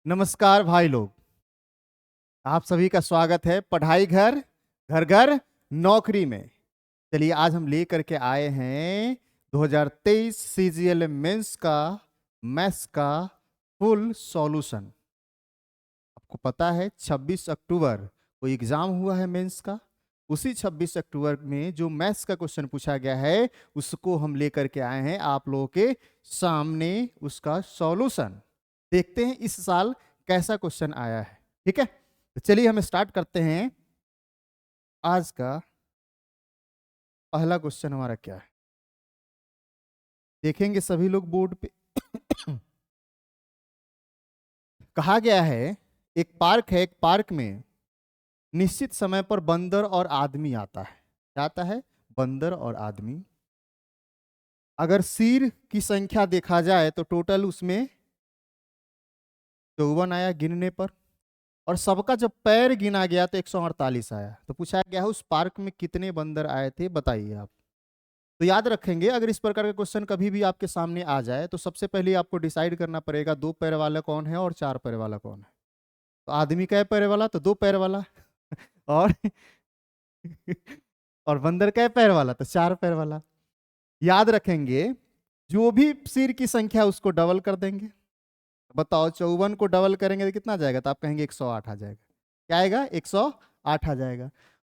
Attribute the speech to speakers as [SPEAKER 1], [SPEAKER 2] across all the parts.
[SPEAKER 1] नमस्कार भाई लोग। आप सभी का स्वागत है पढ़ाई घर घर घर नौकरी में। चलिए आज हम लेकर के आए हैं 2023 सीजीएल मेंस का मैथ्स का फुल सॉल्यूशन। आपको पता है 26 अक्टूबर को एग्जाम हुआ है मेंस का। उसी 26 अक्टूबर में जो मैथ्स का क्वेश्चन पूछा गया है उसको हम लेकर के आए हैं आप लोगों के सामने उसका सॉल्यूशन। देखते हैं इस साल कैसा क्वेश्चन आया है। ठीक है, तो चलिए हम स्टार्ट करते हैं। आज का पहला क्वेश्चन हमारा क्या है, देखेंगे सभी लोग बोर्ड पे। कहा गया है एक पार्क है, एक पार्क में निश्चित समय पर बंदर और आदमी आता है। क्या आता है? बंदर और आदमी। अगर सिर की संख्या देखा जाए तो टोटल उसमें 54 आया गिनने पर, और सबका जब पैर गिना गया तो 148 आया। तो पूछा गया है उस पार्क में कितने बंदर आए थे, बताइए आप। तो याद रखेंगे अगर इस प्रकार का क्वेश्चन कभी भी आपके सामने आ जाए तो सबसे पहले आपको डिसाइड करना पड़ेगा 2 पैर वाला कौन है और 4 पैर वाला कौन है। तो आदमी कै पैर वाला? तो 2 पैर वाला। और और बंदर कै पैर वाला? तो 4 पैर वाला। याद रखेंगे जो भी सिर की संख्या उसको डबल कर देंगे। बताओ 54 को डबल करेंगे तो कितना जाएगा? तो आप कहेंगे 108 आ जाएगा। क्या आएगा? 108 आ जाएगा।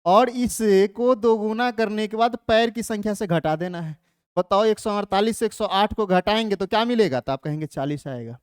[SPEAKER 1] और इसे को दोगुना करने के बाद पैर की संख्या से घटा देना है। बताओ 148 से 108 को घटाएंगे तो क्या मिलेगा? तो आप कहेंगे 40 आएगा।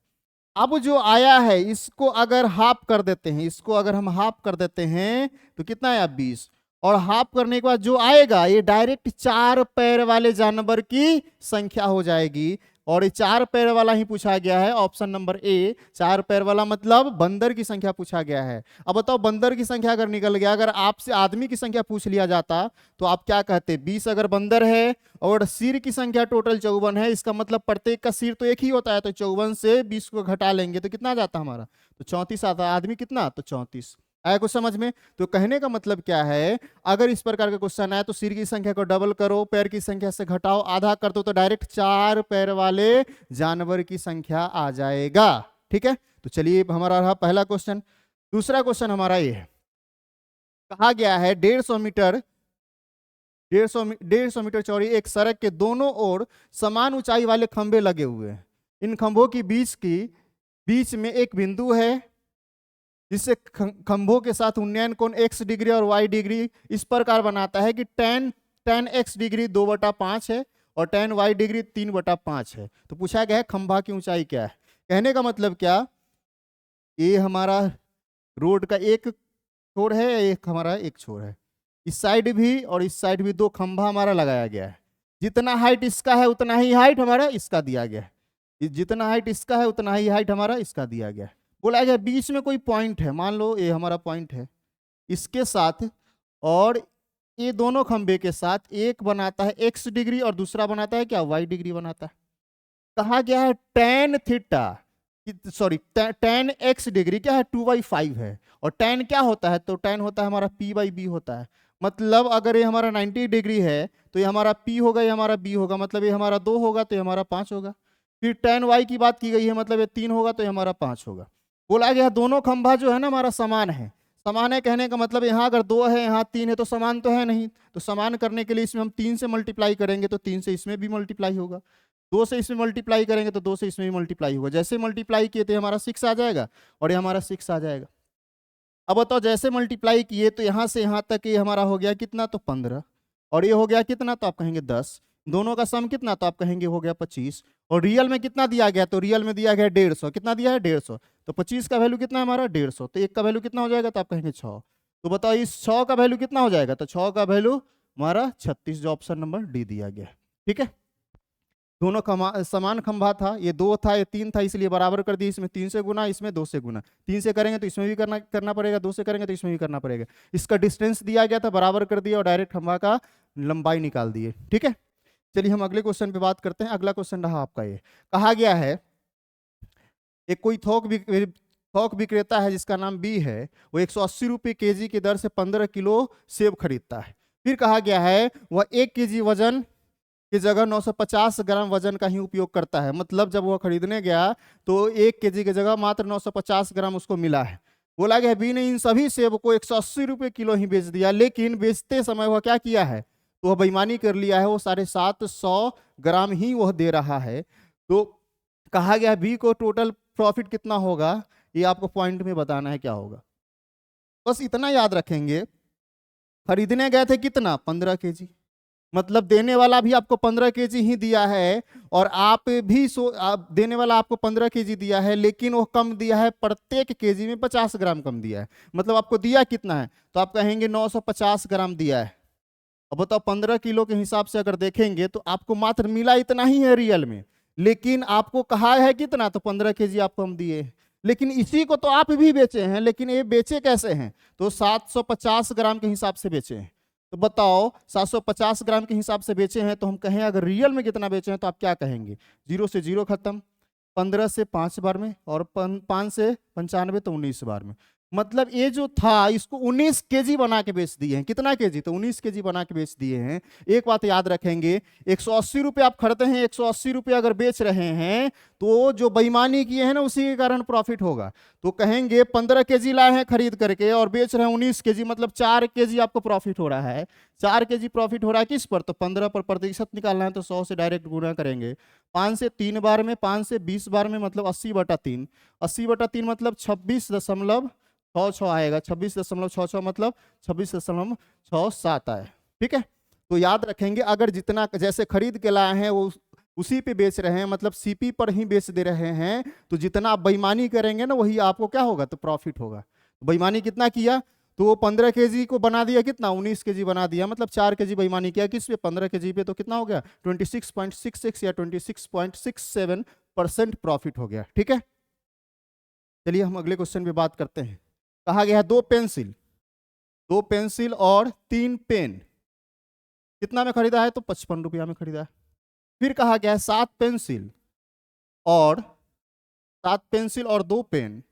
[SPEAKER 1] अब जो आया है इसको अगर हाफ कर देते हैं, इसको अगर हम हाफ कर देते हैं तो कितना आया? 20। और हाफ करने के बाद जो आएगा ये डायरेक्ट 4 पैर वाले जानवर की संख्या हो जाएगी। और ये 4 पैर वाला ही पूछा गया है, ऑप्शन नंबर ए 4 पैर वाला, मतलब बंदर की संख्या पूछा गया है। अब बताओ बंदर की संख्या अगर निकल गया, अगर आपसे आदमी की संख्या पूछ लिया जाता तो आप क्या कहते? 20 अगर बंदर है और सिर की संख्या टोटल 54 है, इसका मतलब प्रत्येक का सिर तो एक ही होता है, तो 54 से 20 को घटा लेंगे तो कितना जाता हमारा? तो 34 आता। आदमी कितना? तो 34। आया कुछ समझ में? तो कहने का मतलब क्या है, अगर इस प्रकार का क्वेश्चन आए तो सिर की संख्या को डबल करो, पैर की संख्या से घटाओ, आधा कर दो तो डायरेक्ट 4 पैर वाले जानवर की संख्या आ जाएगा। ठीक है, तो चलिए हमारा रहा पहला क्वेश्चन। दूसरा क्वेश्चन हमारा ये है, कहा गया है 150 मीटर 150 मीटर चौड़ी एक सड़क के दोनों ओर समान ऊंचाई वाले खंभे लगे हुए हैं। इन खंभों की बीच में एक बिंदु है जिससे खंभों के साथ उन्नयन कोण x डिग्री और y डिग्री इस प्रकार बनाता है कि tan x डिग्री 2/5 है और tan y डिग्री 3/5 है। तो पूछा गया है खंभा की ऊंचाई क्या है। कहने का मतलब क्या, ये हमारा रोड का एक छोर है, एक हमारा एक छोर है। इस साइड भी और इस साइड भी 2 खंभा हमारा लगाया गया है। जितना हाइट इसका है उतना ही हाइट हमारा इसका दिया गया है। जितना हाइट इसका है उतना ही हाइट हमारा इसका दिया गया है। बोला गया बीच में कोई पॉइंट है, मान लो ये हमारा पॉइंट है, इसके साथ और ये दोनों खंभे के साथ एक बनाता है x डिग्री और दूसरा बनाता है क्या? y डिग्री बनाता है। कहा गया है tan theta, sorry tan x degree क्या है? 2/5 है। और tan क्या होता है? तो tan होता है हमारा p/b होता है। मतलब अगर ये हमारा 90 डिग्री है तो ये हमारा p होगा, ये हमारा b होगा, मतलब ये हमारा 2 होगा तो ये हमारा 5 होगा। फिर tan y की बात की गई है, मतलब ये 3 होगा तो ये हमारा 5 होगा। बोला गया दोनों खंभा जो है ना हमारा समान है। समान है कहने का मतलब यहाँ अगर 2 है यहाँ 3 है तो समान तो है नहीं। तो समान करने के लिए इसमें हम 3 से मल्टीप्लाई करेंगे तो 3 से इसमें भी मल्टीप्लाई होगा, 2 से इसमें मल्टीप्लाई करेंगे तो 2 से इसमें भी मल्टीप्लाई होगा। जैसे मल्टीप्लाई किए तो हमारा 6 आ जाएगा और ये हमारा 6 आ जाएगा। अब बताओ जैसे मल्टीप्लाई किए तो यहाँ से यहाँ तक ये हमारा हो गया कितना? तो 15। और ये हो गया कितना? तो आप कहेंगे 10। दोनों का सम कितना? तो आप कहेंगे हो गया 25। और रियल में कितना दिया गया? तो रियल में दिया गया 150। कितना दिया है? 150। तो 25 का वैल्यू कितना है हमारा? 150। तो 1 का वैल्यू कितना हो जाएगा? तो आप कहेंगे 6। तो बताओ इस 6 का वैल्यू कितना हो जाएगा? तो 6 का वैल्यू हमारा 36, जो ऑप्शन नंबर डी दिया गया। ठीक है, दोनों समान खंभा था, ये 2 था ये 3 था, इसलिए बराबर कर दिया। इसमें 3 से गुना, इसमें 2 से गुना। 3 से करेंगे तो इसमें भी करना पड़ेगा, 2 से करेंगे तो इसमें भी करना पड़ेगा। इसका डिस्टेंस दिया गया था, बराबर कर दिया और डायरेक्ट खंभा का लंबाई निकाल दिए। ठीक है, चलिए हम अगले क्वेश्चन पे बात करते हैं। अगला क्वेश्चन रहा आपका ये, कहा गया है एक कोई थोक विक्रेता है जिसका नाम बी है, वो 180 रुपये केजी की दर से 15 किलो सेब खरीदता है। फिर कहा गया है वह 1 केजी वजन की जगह 950 ग्राम वजन का ही उपयोग करता है। मतलब जब वो खरीदने गया तो 1 केजी की जगह मात्र 950 ग्राम उसको मिला है। बोला गया बी ने इन सभी सेब को 180 रुपये किलो ही बेच दिया, लेकिन बेचते समय वह क्या किया है, तो वह बेईमानी कर लिया है, वो 750 ग्राम ही वह दे रहा है। तो कहा गया बी को टोटल प्रॉफिट कितना होगा, ये आपको पॉइंट में बताना है क्या होगा। बस इतना याद रखेंगे, खरीदने गए थे कितना, 15 केजी, मतलब देने वाला भी आपको 15 केजी ही दिया है, और आप भी आप देने वाला आपको 15 केजी दिया है, लेकिन वो कम दिया है, प्रत्येक केजी में 50 ग्राम कम दिया है। मतलब आपको दिया कितना है, तो आप कहेंगे 950 ग्राम दिया है। अब बताओ 15 किलो के हिसाब से अगर देखेंगे तो आपको मात्र मिला इतना ही है रियल में, लेकिन आपको कहा है कितना, तो 15 केजी आपको हम दिए। लेकिन इसी को तो आप भी बेचे हैं, लेकिन ये बेचे कैसे हैं, तो 750 ग्राम के हिसाब से बेचे हैं। तो बताओ 750 ग्राम के हिसाब से बेचे हैं, तो हम कहें अगर रियल में कितना बेचे हैं तो आप क्या कहेंगे, 0 से 0 खत्म, 15 से 5 बार में, और 5 से 95 तो 19 बार में। मतलब ये जो था इसको 19 केजी बना के बेच दिए हैं। कितना केजी, तो 19 केजी बना के बेच दिए हैं। एक बात याद रखेंगे, 180 रुपये आप खरीदते हैं, 180 रुपये अगर बेच रहे हैं, तो जो बेईमानी किए हैं ना उसी के कारण प्रॉफिट होगा। तो कहेंगे 15 केजी लाए हैं खरीद करके और बेच रहे हैं 19 केजी, मतलब 4 केजी आपको प्रॉफिट हो रहा है। 4 केजी प्रॉफिट हो रहा है किस पर, तो 15 पर प्रतिशत निकालना है, तो 100 से डायरेक्ट गुना करेंगे। 5 से 3 बार में, 5 से 20 बार में, मतलब 80/3, 80/3 मतलब 26.66 आएगा, 26.66 मतलब 26.67 आए। ठीक है, तो याद रखेंगे अगर जितना जैसे खरीद के लाए हैं वो उसी पे बेच रहे हैं, मतलब सीपी पर ही बेच दे रहे हैं, तो जितना आप बेईमानी करेंगे ना वही आपको क्या होगा, तो प्रॉफिट होगा। बेईमानी कितना किया, तो वो 15 केजी को बना दिया कितना, 19 केजी बना दिया, मतलब 4 केजी बेईमानी किया किस पे, 15 केजी पे, तो कितना हो गया 26.66 या 26.67% प्रॉफिट हो गया। ठीक है, चलिए हम अगले क्वेश्चन पे बात करते हैं। कहा गया है 2 पेंसिल और 3 पेन कितना में खरीदा है, तो 55 रुपया में खरीदा है। फिर कहा गया है 7 पेंसिल और 2 पेन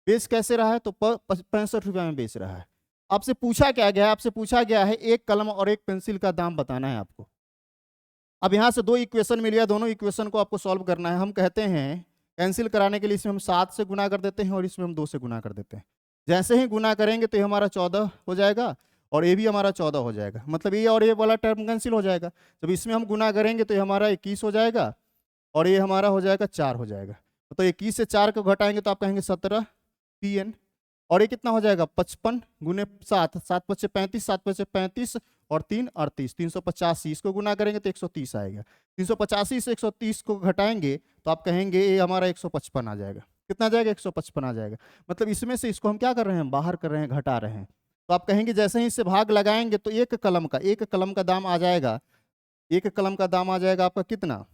[SPEAKER 1] बेच कैसे रहा है, तो 65 रुपया में बेच रहा है। आपसे पूछा क्या गया है, आपसे पूछा गया है एक कलम और एक पेंसिल का दाम बताना है आपको। अब यहां से 2 इक्वेशन मिल गया, दोनों इक्वेशन को आपको सॉल्व करना है। हम कहते हैं कैंसिल कराने के लिए इसमें हम 7 से गुना कर देते हैं और इसमें हम 2 से गुना कर देते हैं। जैसे ही गुना करेंगे तो ये हमारा 14 हो जाएगा और ये भी हमारा 14 हो जाएगा, मतलब ये और ये वाला टर्म कैंसिल हो जाएगा। जब इसमें हम गुना करेंगे तो ये हमारा 21 हो जाएगा और ये हमारा हो जाएगा 4 हो जाएगा। तो 21 से 4 को घटाएंगे तो आप कहेंगे 17 PN, और ये कितना हो जाएगा 55 गुने 7, 7 पच्चे 35, 7 पच्चे 35 और 3 38, 385। इसको गुना करेंगे तो 130 आएगा। 385 से 130 को घटाएंगे तो आप कहेंगे ये हमारा 155 आ जाएगा। कितना आ जाएगा, 155 आ जाएगा। मतलब इसमें से इसको हम क्या कर रहे हैं, बाहर कर रहे हैं, घटा रहे हैं। तो आप कहेंगे जैसे ही इससे भाग लगाएंगे तो एक कलम का दाम आ जाएगा, एक कलम का दाम आ जाएगा आपका कितना,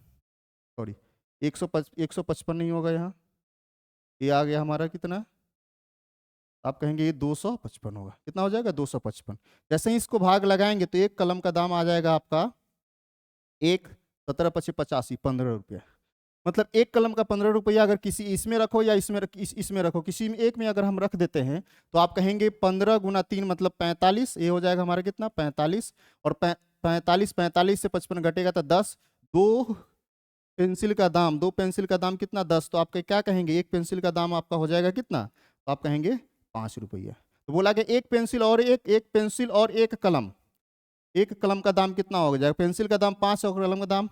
[SPEAKER 1] सॉरी 155 नहीं होगा, यहाँ ये आ गया हमारा कितना, आप कहेंगे ये 255 होगा। कितना हो जाएगा 255। जैसे ही इसको भाग लगाएंगे तो एक कलम का दाम आ जाएगा आपका 17×5=85, 15 रुपया। मतलब एक कलम का 15 रुपया अगर किसी इसमें रखो या इसमें रखो, किसी में एक में अगर हम रख देते हैं तो आप कहेंगे 15 × 3 मतलब 45, ये हो जाएगा हमारा कितना 45, और 45 से 55 घटेगा तो 10। 2 पेंसिल का दाम कितना 10, तो आप क्या कहेंगे, एक पेंसिल का दाम आपका हो जाएगा कितना, तो आप कहेंगे 5 रुपया। तो बोला कि एक पेंसिल और एक कलम का दाम कितना हो जाएगा, पेंसिल का दाम 5 और कलम का दाम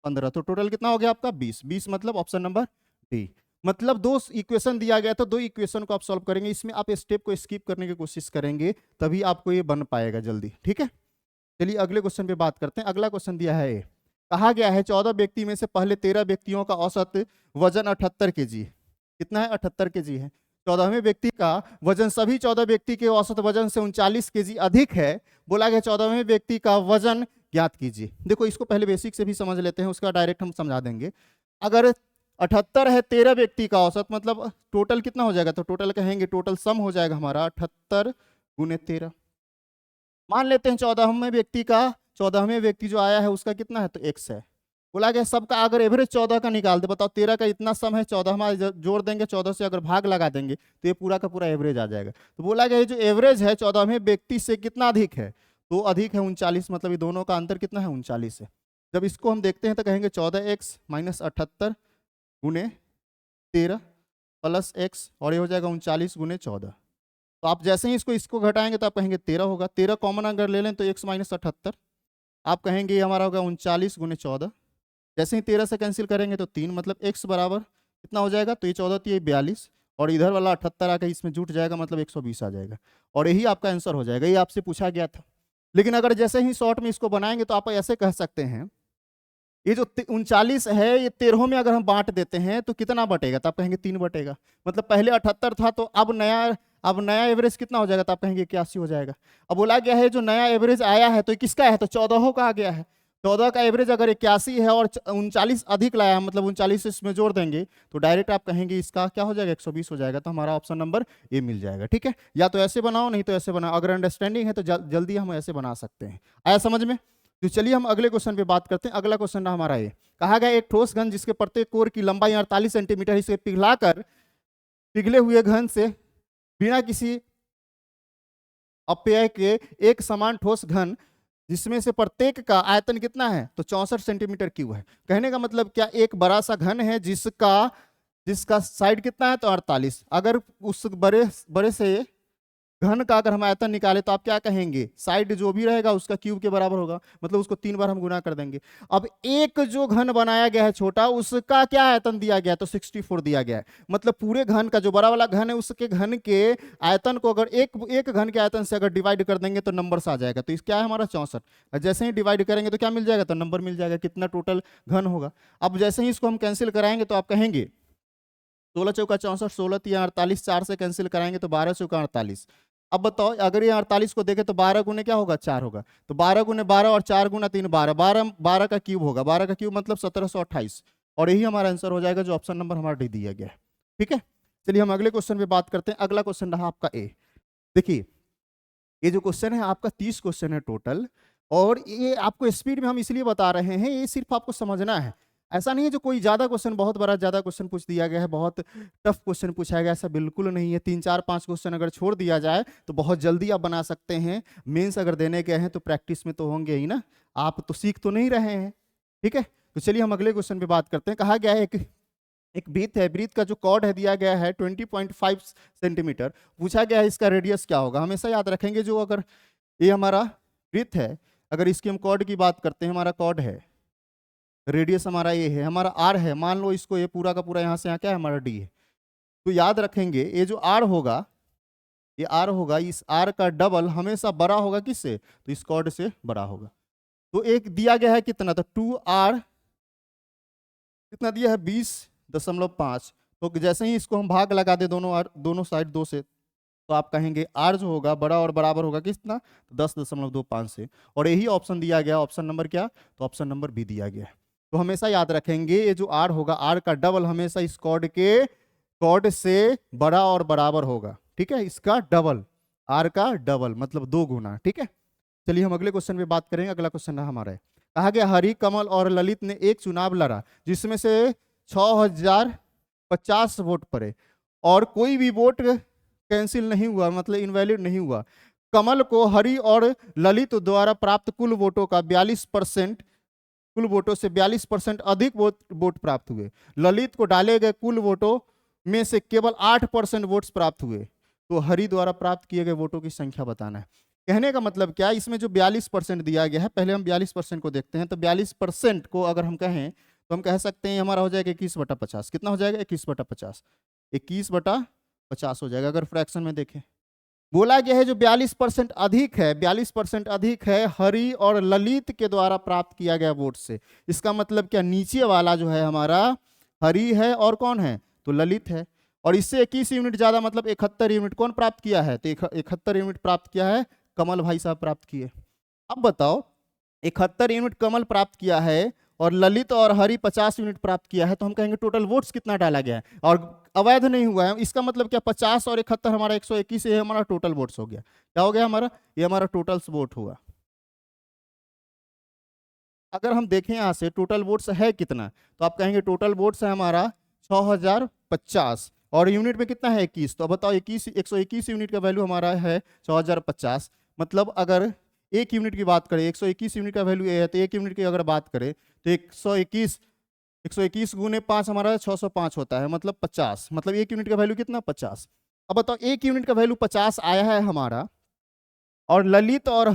[SPEAKER 1] 15, तो टोटल कितना हो गया आपका 20। मतलब ऑप्शन नंबर डी। मतलब 2 इक्वेशन दिया गया तो 2 इक्वेशन को आप सॉल्व करेंगे, इसमें आप स्टेप को स्किप करने की कोशिश करेंगे तभी आपको ये बन पाएगा जल्दी। ठीक है, चलिए अगले क्वेश्चन पे बात करते हैं। अगला क्वेश्चन दिया है, कहा गया है 14 व्यक्ति में से पहले 13 व्यक्तियों का औसत वजन 78 केजी। कितना है, 78 केजी है। 14वें व्यक्ति का वजन सभी 14 व्यक्ति के औसत वजन से 39 केजी अधिक है। बोला गया 14वें व्यक्ति का वजन ज्ञात कीजिए। देखो इसको पहले बेसिक से भी समझ लेते हैं, उसका डायरेक्ट हम समझा देंगे। अगर 78 है 13 व्यक्ति का औसत, मतलब टोटल कितना हो जाएगा, तो टोटल कहेंगे टोटल सम हो जाएगा हमारा 78 × 13। मान लेते हैं 14वें व्यक्ति जो आया है उसका कितना है, तो x है। बोला गया सबका अगर एवरेज 14 का निकाल दे, बताओ 13 का इतना सम है, 14 हमारे जोड़ देंगे, 14 से अगर भाग लगा देंगे तो ये पूरा का पूरा एवरेज आ जाएगा। तो बोला गया जो एवरेज है 14वें व्यक्ति से कितना अधिक है, तो अधिक है 39, मतलब ये दोनों का अंतर कितना है 39 है। जब इसको हम देखते हैं तो कहेंगे 14x माइनस 78 गुने 13 प्लस x, और ये हो जाएगा 39 गुने 14। तो आप जैसे ही इसको घटाएंगे तो आप कहेंगे 13 होगा। 13 कॉमन अगर ले लें तो x माइनस 78, आप कहेंगे ये हमारा होगा 39 गुने 14। जैसे ही 13 से कैंसिल करेंगे तो 3, मतलब x बराबर कितना हो जाएगा, तो ये 14 थी, ये 42, और इधर वाला 78 आकर इसमें जुट जाएगा, मतलब 120 आ जाएगा, और यही आपका आंसर हो जाएगा। ये आपसे पूछा गया था। लेकिन अगर जैसे ही शॉर्ट में इसको बनाएंगे तो आप ऐसे कह सकते हैं, ये जो 39 है ये 13 में अगर हम बांट देते हैं तो कितना बटेगा, तो आप कहेंगे 3 बटेगा। मतलब पहले 78 था तो अब नया एवरेज कितना हो जाएगा, तो आप कहेंगे 81 हो जाएगा। अब बोला गया है जो नया एवरेज आया है तो ये किसका है, तो 14 का आ गया है। 14 का एवरेज अगर 81 है और 39 अधिक लाया है, मतलब 39 इसमें जोड़ देंगे तो डायरेक्ट आप कहेंगे इसका क्या हो जाएगा, 120 हो जाएगा। तो हमारा ऑप्शन नंबर ए मिल जाएगा। ठीक है, या तो ऐसे बनाओ नहीं तो ऐसे बनाओ। अगर अंडरस्टैंडिंग है तो जल्दी हम ऐसे बना सकते हैं। आया समझ में? तो चलिए हम अगले क्वेश्चन पे बात करते हैं। अगला क्वेश्चन हमारा ये कहा गया, एक ठोस घन जिसके प्रत्येक कोर की लंबाई 48 सेंटीमीटर, इसे पिघलाकर पिघले हुए घन से बिना किसी अपव्यय के एक समान ठोस घन जिसमें से प्रत्येक का आयतन कितना है, तो 64 सेंटीमीटर क्यूब है। कहने का मतलब क्या, एक बड़ा सा घन है जिसका साइड कितना है, तो 48। अगर उस बड़े से घन का अगर हम आयतन निकाले तो आप क्या कहेंगे, साइड जो भी रहेगा उसका क्यूब के बराबर होगा, मतलब उसको 3 बार हम गुना कर देंगे। अब एक जो घन बनाया गया है छोटा, उसका क्या आयतन दिया गया है, तो 64 दिया गया है। मतलब पूरे घन का जो बड़ा वाला घन है उसके घन के आयतन को अगर एक घन के आयतन से अगर डिवाइड कर देंगे तो नंबर आ जाएगा। तो इस क्या है हमारा 64। जैसे ही डिवाइड करेंगे तो क्या मिल जाएगा, तो नंबर मिल जाएगा, कितना टोटल घन होगा। अब जैसे ही इसको हम कैंसिल कराएंगे तो आप कहेंगे 16 चौका 64, 16 3 48, 4 से कैंसिल कराएंगे तो 12 चौका 48। अब बताओ अगर ये 48 को देखें तो 12 गुने क्या होगा, 4 होगा। तो 12 गुने 12 और 4 गुना 3 12, 12 का क्यूब होगा। 12 का क्यूब मतलब 1728, और यही हमारा आंसर हो जाएगा, जो ऑप्शन नंबर हमारा डी दिया गया है। ठीक है, चलिए हम अगले क्वेश्चन पे बात करते हैं। अगला क्वेश्चन रहा आपका ए। देखिए ये जो क्वेश्चन है आपका 30 क्वेश्चन है टोटल, और ये आपको स्पीड में हम इसलिए बता रहे हैं, ये सिर्फ आपको समझना है। ऐसा नहीं है जो कोई ज्यादा क्वेश्चन, बहुत बड़ा ज्यादा क्वेश्चन पूछ दिया गया है, बहुत टफ क्वेश्चन पूछा गया, ऐसा बिल्कुल नहीं है। 3 4 5 क्वेश्चन अगर छोड़ दिया जाए तो बहुत जल्दी आप बना सकते हैं। मेंस अगर देने गए हैं तो प्रैक्टिस में तो होंगे ही ना, आप तो सीख तो नहीं रहे हैं। ठीक है, तो चलिए हम अगले क्वेश्चन पे बात करते हैं। कहा गया है एक वृत्त है, वृत्त का जो कॉर्ड है दिया गया है 20.5 सेंटीमीटर। पूछा गया है इसका रेडियस क्या होगा। हमेशा याद रखेंगे, जो अगर ये हमारा वृत्त है, अगर इसकी हम कॉर्ड की बात करते हैं, हमारा कॉर्ड है, रेडियस हमारा ये है, हमारा आर है, मान लो इसको ये पूरा का पूरा यहाँ से यहाँ क्या है हमारा डी है। तो याद रखेंगे ये जो आर होगा, ये आर होगा, इस आर का डबल हमेशा बड़ा होगा किससे, तो इस कॉर्ड से बड़ा होगा। तो एक दिया गया है कितना, तो 2r कितना दिया है 20.5। तो जैसे ही इसको हम भाग लगा दे दोनों साइड 2 से, तो आप कहेंगे आर जो होगा बड़ा और बराबर होगा कितना, तो 10.25 से। और यही ऑप्शन दिया गया, ऑप्शन नंबर क्या, तो ऑप्शन नंबर बी दिया गया। तो हमेशा याद रखेंगे ये जो आर होगा, आर का डबल हमेशा इस कॉर्ड से बड़ा और बराबर होगा। ठीक है, इसका डबल, आर का डबल मतलब 2 गुना। ठीक है, चलिए हम अगले क्वेश्चन पे बात करेंगे। अगला क्वेश्चन हमारा है, कहा गया हरि, कमल और ललित ने एक चुनाव लड़ा जिसमें से 6050 वोट पड़े और कोई भी वोट कैंसिल नहीं हुआ, मतलब इनवैलिड नहीं हुआ। कमल को हरि और ललित द्वारा प्राप्त कुल वोटों का 42%, कुल वोटों से 42% अधिक वोट प्राप्त हुए। ललित को डाले गए कुल वोटों में से केवल 8% वोट्स प्राप्त हुए। तो हरि द्वारा प्राप्त किए गए वोटों की संख्या बताना है। कहने का मतलब क्या, इसमें जो 42% दिया गया है, पहले हम 42% को देखते हैं। तो 42% को अगर हम कहें तो हम कह सकते हैं हमारा हो जाएगा 21/50। कितना हो जाएगा, 21/50, 21/50 हो जाएगा अगर फ्रैक्शन में देखें। बोला गया है जो 42% अधिक है, 42% अधिक है हरि और ललित के द्वारा प्राप्त किया गया वोट से। इसका मतलब क्या, नीचे वाला जो है हमारा हरि है और कौन है, तो ललित है। और इससे 21 यूनिट ज्यादा मतलब 71 यूनिट कौन प्राप्त किया है, तो 71 यूनिट प्राप्त किया है कमल भाई साहब प्राप्त किए। अब बताओ 71 यूनिट कमल प्राप्त किया है और ललित और हरि 50 यूनिट प्राप्त किया है, तो हम कहेंगे टोटल वोट्स कितना डाला गया है, और अवैध नहीं हुआ है। इसका मतलब क्या, 50 और 71 हमारा 121 ये हमारा टोटल वोट्स हो गया। क्या हो गया हमारा, ये हमारा टोटल वोट हुआ। अगर हम देखें यहाँ से टोटल वोट्स है कितना, तो आप कहेंगे टोटल वोट्स है हमारा 6050 और यूनिट में कितना है 21। तो बताओ 121 यूनिट का वैल्यू हमारा है 6050। मतलब अगर एक यूनिट की बात करें, 121 यूनिट का वैल्यू ए है, तो एक यूनिट की अगर बात करें तो 121 गुने 5 हमारा 605 होता है, मतलब 50। मतलब एक यूनिट का वैल्यू कितना? 50। अब बताओ एक यूनिट का वैल्यू 50 आया है हमारा, और ललित और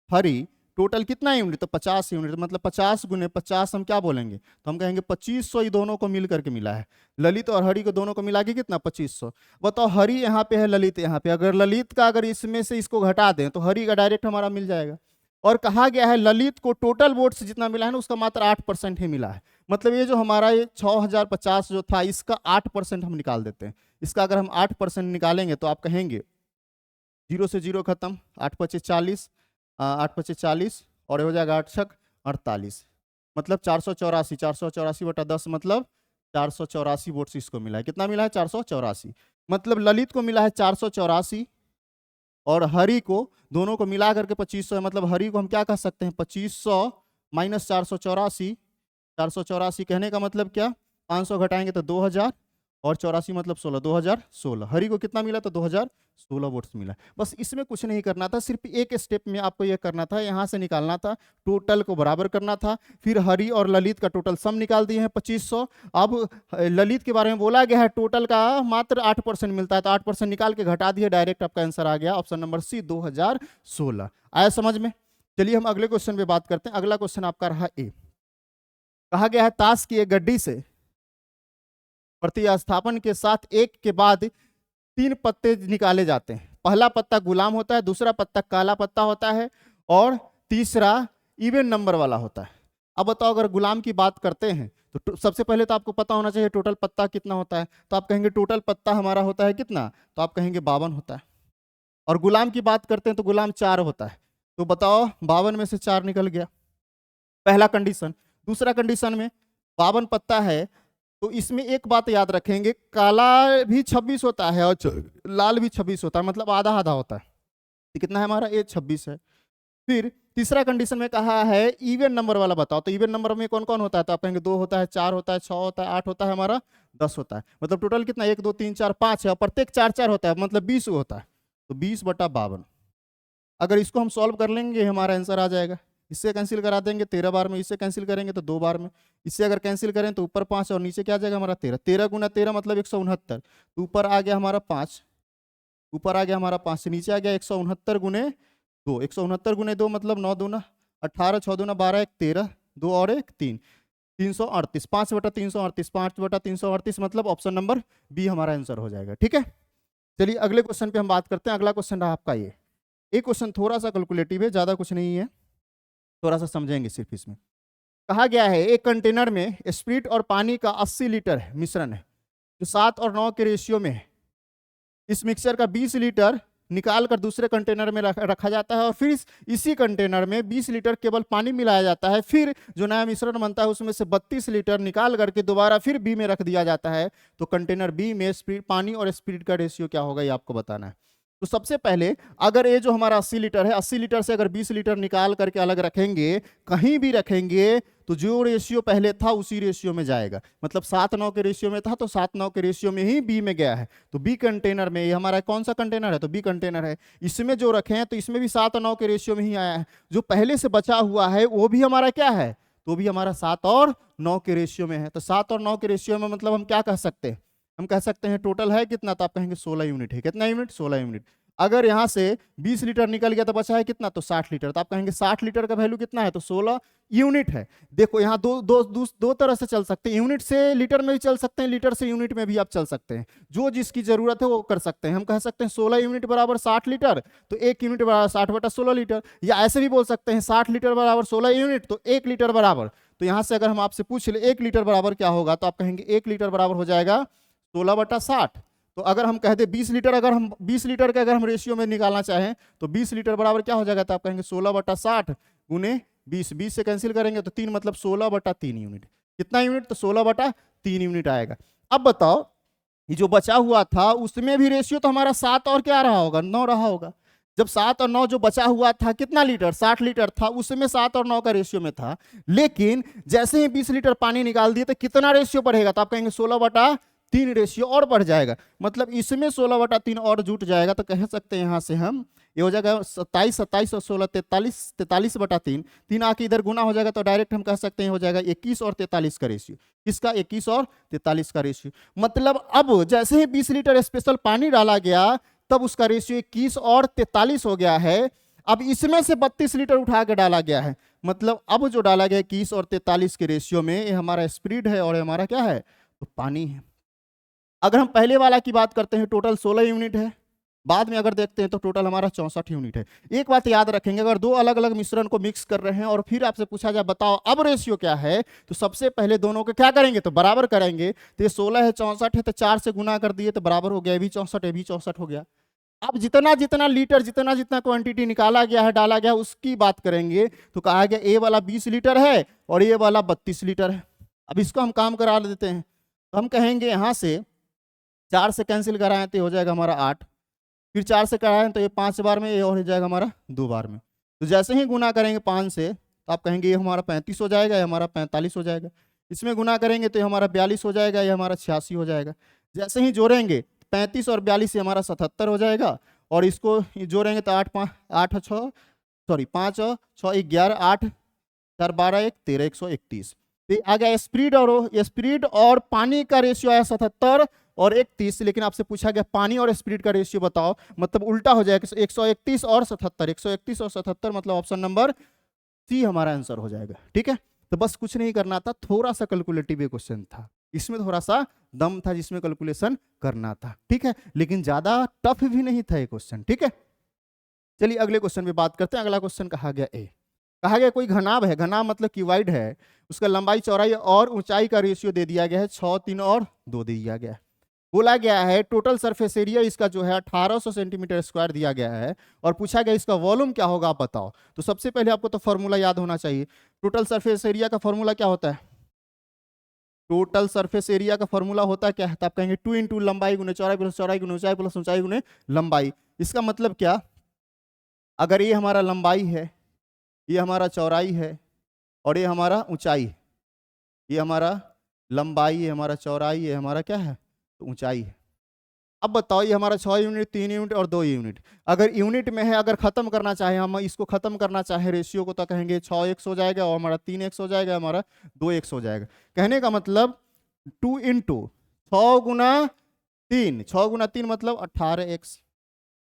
[SPEAKER 1] हरि टोटल कितना यूनिट? तो 50 यूनिट। मतलब 50 गुने 50 हम क्या बोलेंगे? तो हम कहेंगे 2500 ही दोनों को मिल करके मिला है। ललित और हरि को दोनों को मिला के कितना? 2500। बताओ हरि यहाँ पे है, ललित यहाँ पे, अगर ललित का अगर इसमें से इसको घटा दें तो हरि का डायरेक्ट हमारा मिल जाएगा। और कहा गया है ललित को टोटल वोट्स जितना मिला है ना उसका मात्र 8% ही मिला है। मतलब ये जो हमारा ये 6050 जो था इसका 8% हम निकाल देते हैं। इसका अगर हम 8% निकालेंगे तो आप कहेंगे 0 से 0 खत्म, 8 पचे 40, 8 पचे 40 और हो जाएगा 8 छक 48। मतलब 484, 484/10 मतलब 484 वोट्स इसको मिला है। कितना मिला है? 484। मतलब ललित को मिला है 484 और हरि को दोनों को मिला करके 2500 है। मतलब हरि को हम क्या कह सकते हैं? 2500 माइनस 484। 484 कहने का मतलब क्या? 500 घटाएंगे तो 2000 और 84 मतलब 16, 2016। हरि को कितना मिला? तो 2016 वोट्स मिला। बस इसमें कुछ नहीं करना था, सिर्फ एक स्टेप में आपको यह करना था, यहाँ से निकालना था, टोटल को बराबर करना था। फिर हरि और ललित का टोटल सम निकाल दिए हैं 2500। अब ललित के बारे में बोला गया है टोटल का मात्र 8% मिलता है, तो 8% निकाल के घटा दिए, डायरेक्ट आपका आंसर आ गया ऑप्शन नंबर सी 2016। आया समझ में? चलिए हम अगले क्वेश्चन पे बात करते हैं। अगला क्वेश्चन आपका रहा ए। कहा गया है ताश की एक गड्डी से प्रतिस्थापन के साथ एक के बाद 3 पत्ते निकाले जाते हैं। पहला पत्ता गुलाम होता है, दूसरा पत्ता काला पत्ता होता है और तीसरा इवन नंबर वाला होता है। अब बताओ अगर गुलाम की बात करते हैं तो सबसे पहले तो आपको पता होना चाहिए टोटल पत्ता कितना होता है। तो आप कहेंगे टोटल पत्ता हमारा होता है कितना? तो आप कहेंगे 52 होता है। और गुलाम की बात करते हैं तो गुलाम 4 होता है। तो बताओ 52 में से 4 निकल गया, पहला कंडीशन। दूसरा कंडीशन में 52 पत्ता है तो इसमें एक बात याद रखेंगे, काला भी 26 होता है और लाल भी 26 होता है, मतलब आधा आधा होता है। तो कितना है हमारा? ये 26 है। फिर तीसरा कंडीशन में कहा है इवन नंबर वाला बताओ। तो इवन नंबर में कौन कौन होता है? तो आप कहेंगे 2 होता है, 4 होता है, 6 होता है, 8 होता है, हमारा 10 होता है। मतलब टोटल कितना? 1 2 3 4 5 है और प्रत्येक 4 4 होता है, मतलब 20 होता है। तो 20/52। अगर इसको हम सॉल्व कर लेंगे हमारा आंसर आ जाएगा। इससे कैंसिल करा देंगे 13 बार में, इससे कैंसिल करेंगे तो 2 बार में, इससे अगर कैंसिल करें तो ऊपर 5 और नीचे क्या आ जाएगा हमारा 13। 13 गुना 13 मतलब 169। तो ऊपर आ गया हमारा 5, ऊपर आ गया हमारा 5 से नीचे आ गया 169 गुने 2। 169 गुने 2 मतलब 9 दूना 18, 6 दूना 12, 1 13, 2 और 1 3, 338। 5/338, 5/338 मतलब ऑप्शन नंबर बी हमारा आंसर हो जाएगा। ठीक है, चलिए अगले क्वेश्चन पे हम बात करते हैं। अगला क्वेश्चन रहा आपका ये। एक क्वेश्चन थोड़ा सा कैलकुलेटिव है, ज्यादा कुछ नहीं है, थोड़ा सा समझेंगे सिर्फ इसमें। कहा गया है एक कंटेनर में स्पिरिट और पानी का 80 लीटर मिश्रण है जो 7 और 9 के रेशियो में है। इस मिक्सचर का 20 लीटर निकाल कर दूसरे कंटेनर में रखा जाता है और फिर इसी कंटेनर में 20 लीटर केवल पानी मिलाया जाता है। फिर जो नया मिश्रण बनता है उसमें से 32 लीटर निकाल करके दोबारा फिर बी में रख दिया जाता है। तो कंटेनर बी में पानी और स्पिरिट का रेशियो क्या होगा ये आपको बताना है। तो सबसे पहले अगर ये जो हमारा 80 लीटर है, 80 लीटर से अगर 20 लीटर निकाल करके अलग रखेंगे, कहीं भी रखेंगे तो जो रेशियो पहले था उसी रेशियो में जाएगा। मतलब 7-9 के रेशियो में था तो 7-9 के रेशियो में ही बी में गया है। तो बी कंटेनर में, ये हमारा कौन सा कंटेनर है? तो बी कंटेनर है। इसमें जो रखे हैं तो इसमें भी 7 और 9 के रेशियो में ही आया है। जो पहले से बचा हुआ है वो भी हमारा क्या है? तो भी हमारा 7 और 9 के रेशियो में है। तो 7 और 9 के रेशियो में मतलब हम क्या कह सकते हैं? हम कह सकते हैं टोटल है कितना? तो आप कहेंगे 16 यूनिट है। कितना यूनिट? 16 यूनिट। अगर यहाँ से 20 लीटर निकल गया तो बचा है कितना? तो 60 लीटर। तो आप कहेंगे 60 लीटर का वैल्यू कितना है? तो 16 यूनिट है। देखो यहाँ दो तरह से चल सकते हैं, यूनिट से लीटर में भी चल सकते हैं, लीटर से यूनिट में भी आप चल सकते हैं। जो जिसकी जरूरत है वो कर सकते हैं। हम कह सकते हैं 16 यूनिट बराबर 60 लीटर, तो 1 यूनिट बराबर 60/16 लीटर। या ऐसे भी बोल सकते हैं 60 लीटर बराबर 16 यूनिट, तो 1 लीटर बराबर। तो यहाँ से अगर हम आपसे पूछ ले 1 लीटर बराबर क्या होगा, तो आप कहेंगे 1 लीटर बराबर हो जाएगा 16/60। तो अगर हम कह दे 20 लीटर, अगर हम 20 लीटर के अगर हम रेशियो में निकालना चाहें तो 20 लीटर बराबर क्या हो जाएगा? तो आप कहेंगे 16/60 गुने 20, 20 से कैंसिल करेंगे तो 3 मतलब 16/3 यूनिट। कितना यूनिट? तो 16/3 यूनिट आएगा। अब बताओ ये जो बचा हुआ था उसमें भी रेशियो तो हमारा 7 और क्या रहा होगा? 9 रहा होगा। जब 7 और 9 जो बचा हुआ था कितना लीटर? 60 लीटर था, उसमें 7 और 9 का रेशियो में था। लेकिन जैसे ही 20 लीटर पानी निकाल दिए तो कितना रेशियो बढ़ेगा? तो आप कहेंगे 16/3 रेशियो और बढ़ जाएगा। मतलब इसमें 16/3 और जुट जाएगा। तो कह सकते हैं यहां से हम ये हो जाएगा 27, 27 और 16 43, 43/3, 3 आके इधर गुना हो जाएगा तो डायरेक्ट हम कह सकते हैं हो जाएगा 21 और 43 का रेशियो। किसका? 21 और 43 का रेशियो। मतलब अब जैसे ही 20 लीटर स्पेशल पानी डाला गया तब उसका रेशियो 21 और 43 हो गया है। अब इसमें से 32 लीटर उठा के डाला गया है, मतलब अब जो डाला गया 21 और 43 के रेशियो में, ये हमारा स्प्रीड है और हमारा क्या है? तो पानी है। अगर हम पहले वाला की बात करते हैं टोटल 16 यूनिट है, बाद में अगर देखते हैं तो टोटल हमारा 64 यूनिट है। एक बात याद रखेंगे, अगर दो अलग अलग मिश्रण को मिक्स कर रहे हैं और फिर आपसे पूछा जाए बताओ अब रेशियो क्या है, तो सबसे पहले दोनों को क्या करेंगे? तो बराबर करेंगे। तो ये 16 है, 64 है, तो 4 से गुना कर दिए तो बराबर हो गया। ये भी 64 है, भी 64 हो गया। अब जितना जितना लीटर, जितना जितना क्वांटिटी निकाला गया है, डाला गया, उसकी बात करेंगे तो कहा गया ए वाला 20 लीटर है और ये वाला 32 लीटर है। अब इसको हम काम करा देते हैं, तो हम कहेंगे यहाँ से 4 से कैंसिल कराएं तो हो जाएगा हमारा 8, फिर 4 से कराएं तो ये 5 बार में, ये और हो जाएगा हमारा 2 बार में। तो जैसे ही गुना करेंगे 5 से तो आप कहेंगे ये हमारा 35 हो जाएगा, ये हमारा 45 हो जाएगा। इसमें गुना करेंगे तो ये हमारा 42 हो जाएगा, ये हमारा 86 हो जाएगा। जैसे ही जोड़ेंगे 35 और 42 से हमारा 77 हो जाएगा, और इसको जोड़ेंगे तो 8 5 और 6 11, 8 4 12 1 13, 131। तो आ गया स्प्रीड और पानी का रेशियो आया 77 और 31। लेकिन आपसे पूछा गया पानी और स्प्रीड का रेशियो बताओ, मतलब उल्टा हो जाएगा 131 और 77, 131 और 77, मतलब ऑप्शन नंबर सी हमारा आंसर हो जाएगा। ठीक है, तो बस कुछ नहीं करना था, थोड़ा सा कैलकुलेटिव क्वेश्चन था, इसमें थोड़ा सा दम था जिसमें कैलकुलेशन करना था। ठीक है, लेकिन ज्यादा टफ भी नहीं था ये क्वेश्चन। ठीक है, चलिए अगले क्वेश्चन पे बात करते हैं। अगला क्वेश्चन कहा गया ए, कहा गया कोई घनाभ है, घनाभ मतलब क्यूबाइड है, उसका लंबाई चौड़ाई और ऊंचाई का रेशियो दे दिया गया है 6 3 और 2 दे दिया गया है। बोला गया है टोटल सरफेस एरिया इसका जो है 1800 सेंटीमीटर स्क्वायर दिया गया है, और पूछा गया इसका वॉल्यूम क्या होगा आप बताओ। तो सबसे पहले आपको तो फॉर्मूला याद होना चाहिए। टोटल सरफेस एरिया का फॉर्मूला क्या होता है? टोटल सरफेस एरिया का फॉर्मूला होता है क्या है? तो आप कहेंगे 2 इंटू लंबाई गुने चौड़ाई प्लस चौड़ाई गुने ऊंचाई प्लस ऊंचाई गुने लंबाई। इसका मतलब क्या, अगर ये हमारा लंबाई है, ये हमारा चौड़ाई है और ये हमारा ऊंचाई है, ये हमारा लंबाई, ये हमारा चौड़ाई, ये हमारा क्या है? तो ऊंचाई है। अब बताओ ये हमारा 6 यूनिट, 3 यूनिट और 2 यूनिट, अगर यूनिट में है, अगर खत्म करना चाहे, हम इसको खत्म करना चाहे रेशियो को, तो कहेंगे 6x हो जाएगा और हमारा 3x हो जाएगा, हमारा 2x हो जाएगा। कहने का मतलब 2 इंटू 6 गुना 3, 6 गुना 3 मतलब 18x,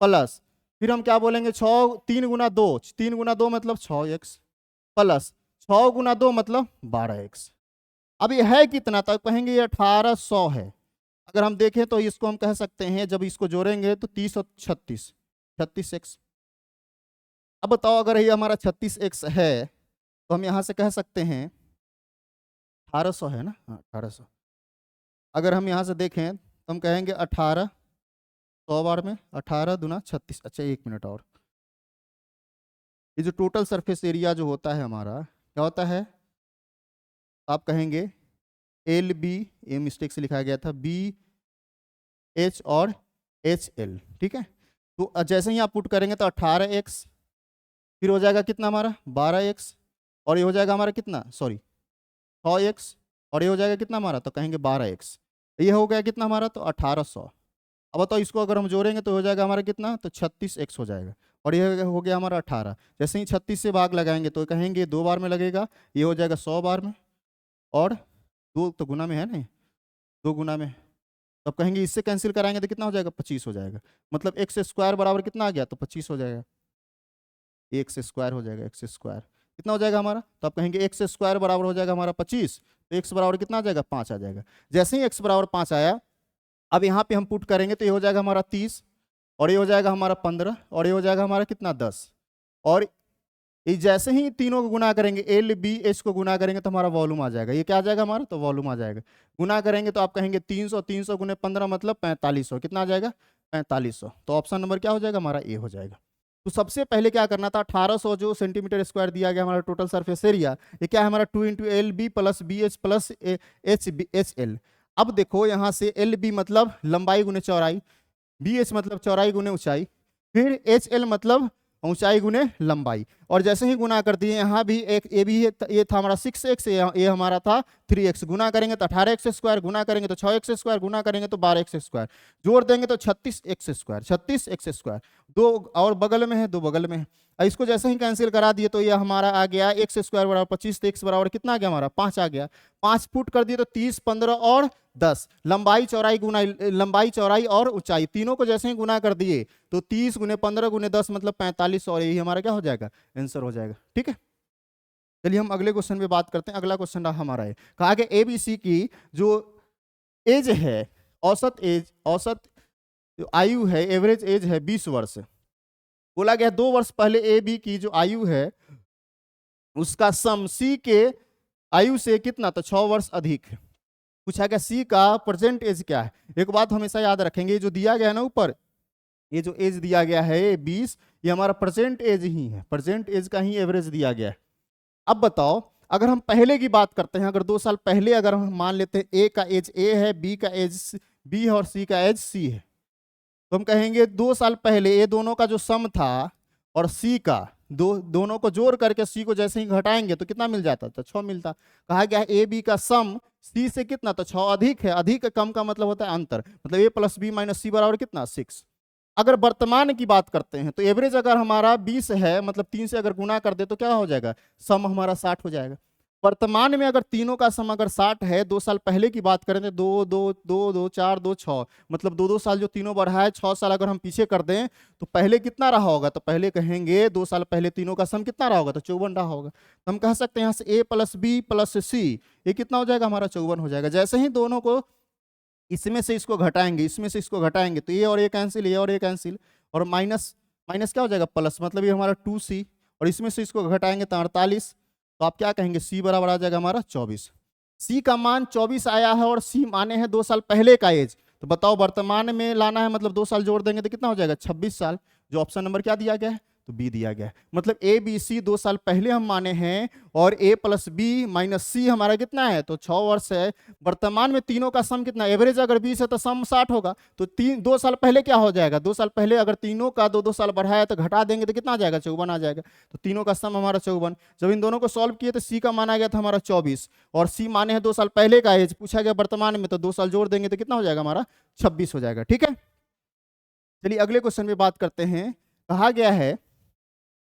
[SPEAKER 1] प्लस फिर हम क्या बोलेंगे 6 3 गुना 2, 3 गुना 2 मतलब 6x, प्लस 6 गुना 2 मतलब 12x। अब ये है कितना, तो कहेंगे ये 1800 है। अगर हम देखें तो इसको हम कह सकते हैं, जब इसको जोड़ेंगे तो 30 और 36, 36x। अब बताओ अगर ये हमारा 36x है तो हम यहाँ से कह सकते हैं 1800 है ना, हाँ 1800। अगर हम यहाँ से देखें तो हम कहेंगे 18 100 बार में 18 दूना 36। अच्छा 1 मिनट और, ये जो टोटल सरफेस एरिया जो होता है हमारा क्या होता है, आप कहेंगे LB, ये मिस्टेक से लिखा गया था, BH और HL। ठीक है, तो जैसे ही आप पुट करेंगे तो 18x, फिर हो जाएगा कितना हमारा 12x, और ये हो जाएगा हमारा कितना, सॉरी 6x, और ये हो जाएगा कितना हमारा, तो कहेंगे 12x। ये हो गया कितना हमारा, तो 1800। अब बताओ इसको अगर हम जोड़ेंगे तो हो जाएगा हमारा कितना, तो 36x हो जाएगा, और ये हो गया हमारा 18। जैसे ही 36 से भाग लगाएंगे तो कहेंगे 2 बार में लगेगा, ये हो जाएगा 100 बार में, और 2 तो गुना में है नहीं, 2 गुना में, तब कहेंगे इससे कैंसिल कराएंगे तो कितना हो जाएगा, 25 हो जाएगा। मतलब x स्क्वायर बराबर कितना आ गया, तो 25 हो जाएगा, x स्क्वायर हो जाएगा, x स्क्वायर कितना हो जाएगा हमारा, तो आप कहेंगे x स्क्वायर बराबर हो जाएगा हमारा 25, तो x बराबर कितना आ जाएगा, 5 आ जाएगा। जैसे ही x बराबर 5 आया, अब यहाँ पे हम पुट करेंगे तो ये हो जाएगा हमारा 30, और ये हो जाएगा हमारा 15, और ये हो जाएगा हमारा कितना 10, और ये जैसे ही तीनों को गुना करेंगे, LBH को गुना करेंगे तो हमारा वॉल्यूम आ जाएगा। ये क्या आ जाएगा हमारा, तो वॉल्यूम आ जाएगा। गुना करेंगे तो आप कहेंगे 300, 300 गुने 15 मतलब 4500, कितना आ जाएगा 4500। तो ऑप्शन नंबर क्या हो जाएगा हमारा, ए हो जाएगा। तो सबसे पहले क्या करना था, 1800 जो सेंटीमीटर स्क्वायर दिया गया हमारा टोटल सरफेस एरिया, ये क्या है हमारा 2 into LB plus BH plus HL। अब देखो यहाँ से LB मतलब लंबाई गुने चौड़ाई, BH मतलब चौड़ाई गुने ऊंचाई, फिर HL मतलब ऊंचाई गुने लंबाई। और जैसे ही गुना कर दिए यहाँ भी एक ये भी ये था हमारा 6x, ये हमारा था 3x। गुना करेंगे तो 18x², गुना करेंगे तो 6x², गुना करेंगे तो 12x², जोड़ देंगे तो 36x², 36x²। दो और बगल में है, दो बगल में है। इसको जैसे ही कैंसिल करा दिए तो ये हमारा आ गया x² बराबर 25, तो x बराबर कितना आ गया हमारा 5 आ गया। 5 फुट कर दिए तो 30, 15 और 10। लंबाई चौड़ाई गुना लंबाई चौड़ाई और ऊंचाई तीनों को जैसे ही गुना कर दिए तो 30 गुने 15 गुने 10 मतलब 45, और यही हमारा क्या हो जाएगा, आंसर हो जाएगा। ठीक है, चलिए हम अगले क्वेश्चन पे बात करते हैं। अगला क्वेश्चन हमारा है, कहा कि ABC की जो एज है, औसत आयु है, एवरेज एज है 20 वर्ष। बोला गया 2 वर्ष पहले AB की जो आयु है उसका सम C के आयु से कितना, तो 6 वर्ष अधिक है। पूछा गया C का प्रेजेंट एज क्या है। एक बात हमेशा याद रखेंगे, जो दिया गया है ना ऊपर, ये जो एज दिया गया है 20, ये हमारा प्रेजेंट एज ही है, प्रेजेंट एज का ही एवरेज दिया गया है। अब बताओ, अगर हम पहले की बात करते हैं, अगर 2 साल पहले अगर हम मान लेते हैं A का एज A है, B का एज B है और C का एज C है, तो हम कहेंगे 2 साल पहले ये दोनों का जो सम था और C का दोनों को जोड़ करके C को जैसे ही घटाएंगे तो कितना मिल जाता, तो 6 मिलता। कहा गया A B का सम C से कितना, तो 6 अधिक है। अधिक कम का मतलब होता है अंतर, मतलब A + B - C बराबर कितना 6। अगर वर्तमान की बात करते हैं तो एवरेज अगर हमारा 20 है, मतलब 3 से अगर गुना कर दे तो क्या हो जाएगा, सम हमारा 60 हो जाएगा। वर्तमान में अगर तीनों का सम अगर 60 है, 2 साल पहले की बात करें तो 2 2 2 2 4 2 6, मतलब 2 2 साल जो तीनों बढ़ा है, 6 साल अगर हम पीछे कर दें तो पहले कितना रहा होगा, तो पहले कहेंगे 2 साल पहले तीनों का सम कितना रहा होगा, तो 54 रहा होगा। तो हम कह सकते हैं यहाँ से A + B + C ये कितना हो जाएगा हमारा 54 हो जाएगा। जैसे ही दोनों को इसमें से इसको घटाएंगे, इसमें से इसको घटाएंगे तो ये और ये कैंसिल, ये और ये कैंसिल, और माइनस माइनस क्या हो जाएगा प्लस, मतलब ये हमारा 2C, और इसमें से इसको घटाएंगे तो 48। तो आप क्या कहेंगे, C बराबर आ जाएगा हमारा 24। C का मान 24 आया है और C माने हैं 2 साल पहले का एज। तो बताओ वर्तमान में लाना है, मतलब 2 साल जोड़ देंगे तो कितना हो जाएगा 26 साल। जो ऑप्शन नंबर क्या दिया गया है, तो B दिया गया है। मतलब ABC 2 साल पहले हम माने हैं और A + B - C हमारा कितना है, तो 6 वर्ष है। वर्तमान में तीनों का सम कितना, एवरेज अगर 20 है तो सम 60 होगा। तो 2 साल पहले क्या हो जाएगा, 2 साल पहले अगर तीनों का 2 2 साल बढ़ाया तो घटा देंगे तो कितना आ जाएगा 54 आ जाएगा। तो तीनों का सम हमारा 54। जब इन दोनों को सॉल्व किए तो C का माना गया था हमारा 24 और C माने हैं 2 साल पहले का एज, पूछा गया वर्तमान में, तो 2 साल जोड़ देंगे तो कितना हो जाएगा हमारा 26 हो जाएगा। ठीक है, चलिए अगले क्वेश्चन में बात करते हैं। कहा गया है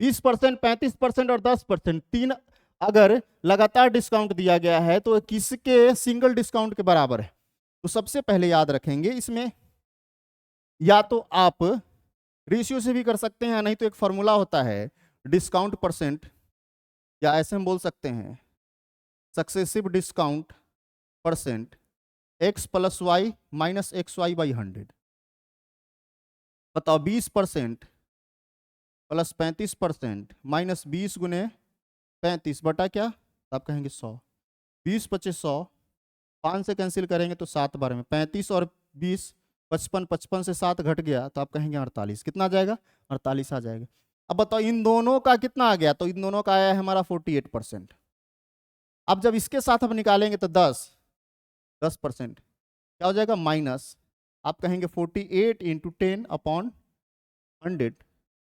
[SPEAKER 1] 20%, 35% और 10%, 3 अगर लगातार डिस्काउंट दिया गया है तो किसके सिंगल डिस्काउंट के बराबर है। तो सबसे पहले याद रखेंगे इसमें, या तो आप रेशियो से भी कर सकते हैं, नहीं तो एक फॉर्मूला होता है डिस्काउंट परसेंट, या ऐसे हम बोल सकते हैं successive discount percent x + y - xy / 100। बताओ 20% + 35% - 20 गुने 35 बटा क्या, तो आप कहेंगे 100। 20 × 25 100, 5 से कैंसिल करेंगे तो 7 बार में 35 और 20 55, 55 से 7 घट गया तो आप कहेंगे 48। कितना आ जाएगा, 48 आ जाएगा। अब बताओ इन दोनों का कितना आ गया, तो इन दोनों का आया है हमारा 48%। अब जब इसके साथ हम निकालेंगे तो 10% क्या हो जाएगा माइनस, आप कहेंगे 48 × 10/100,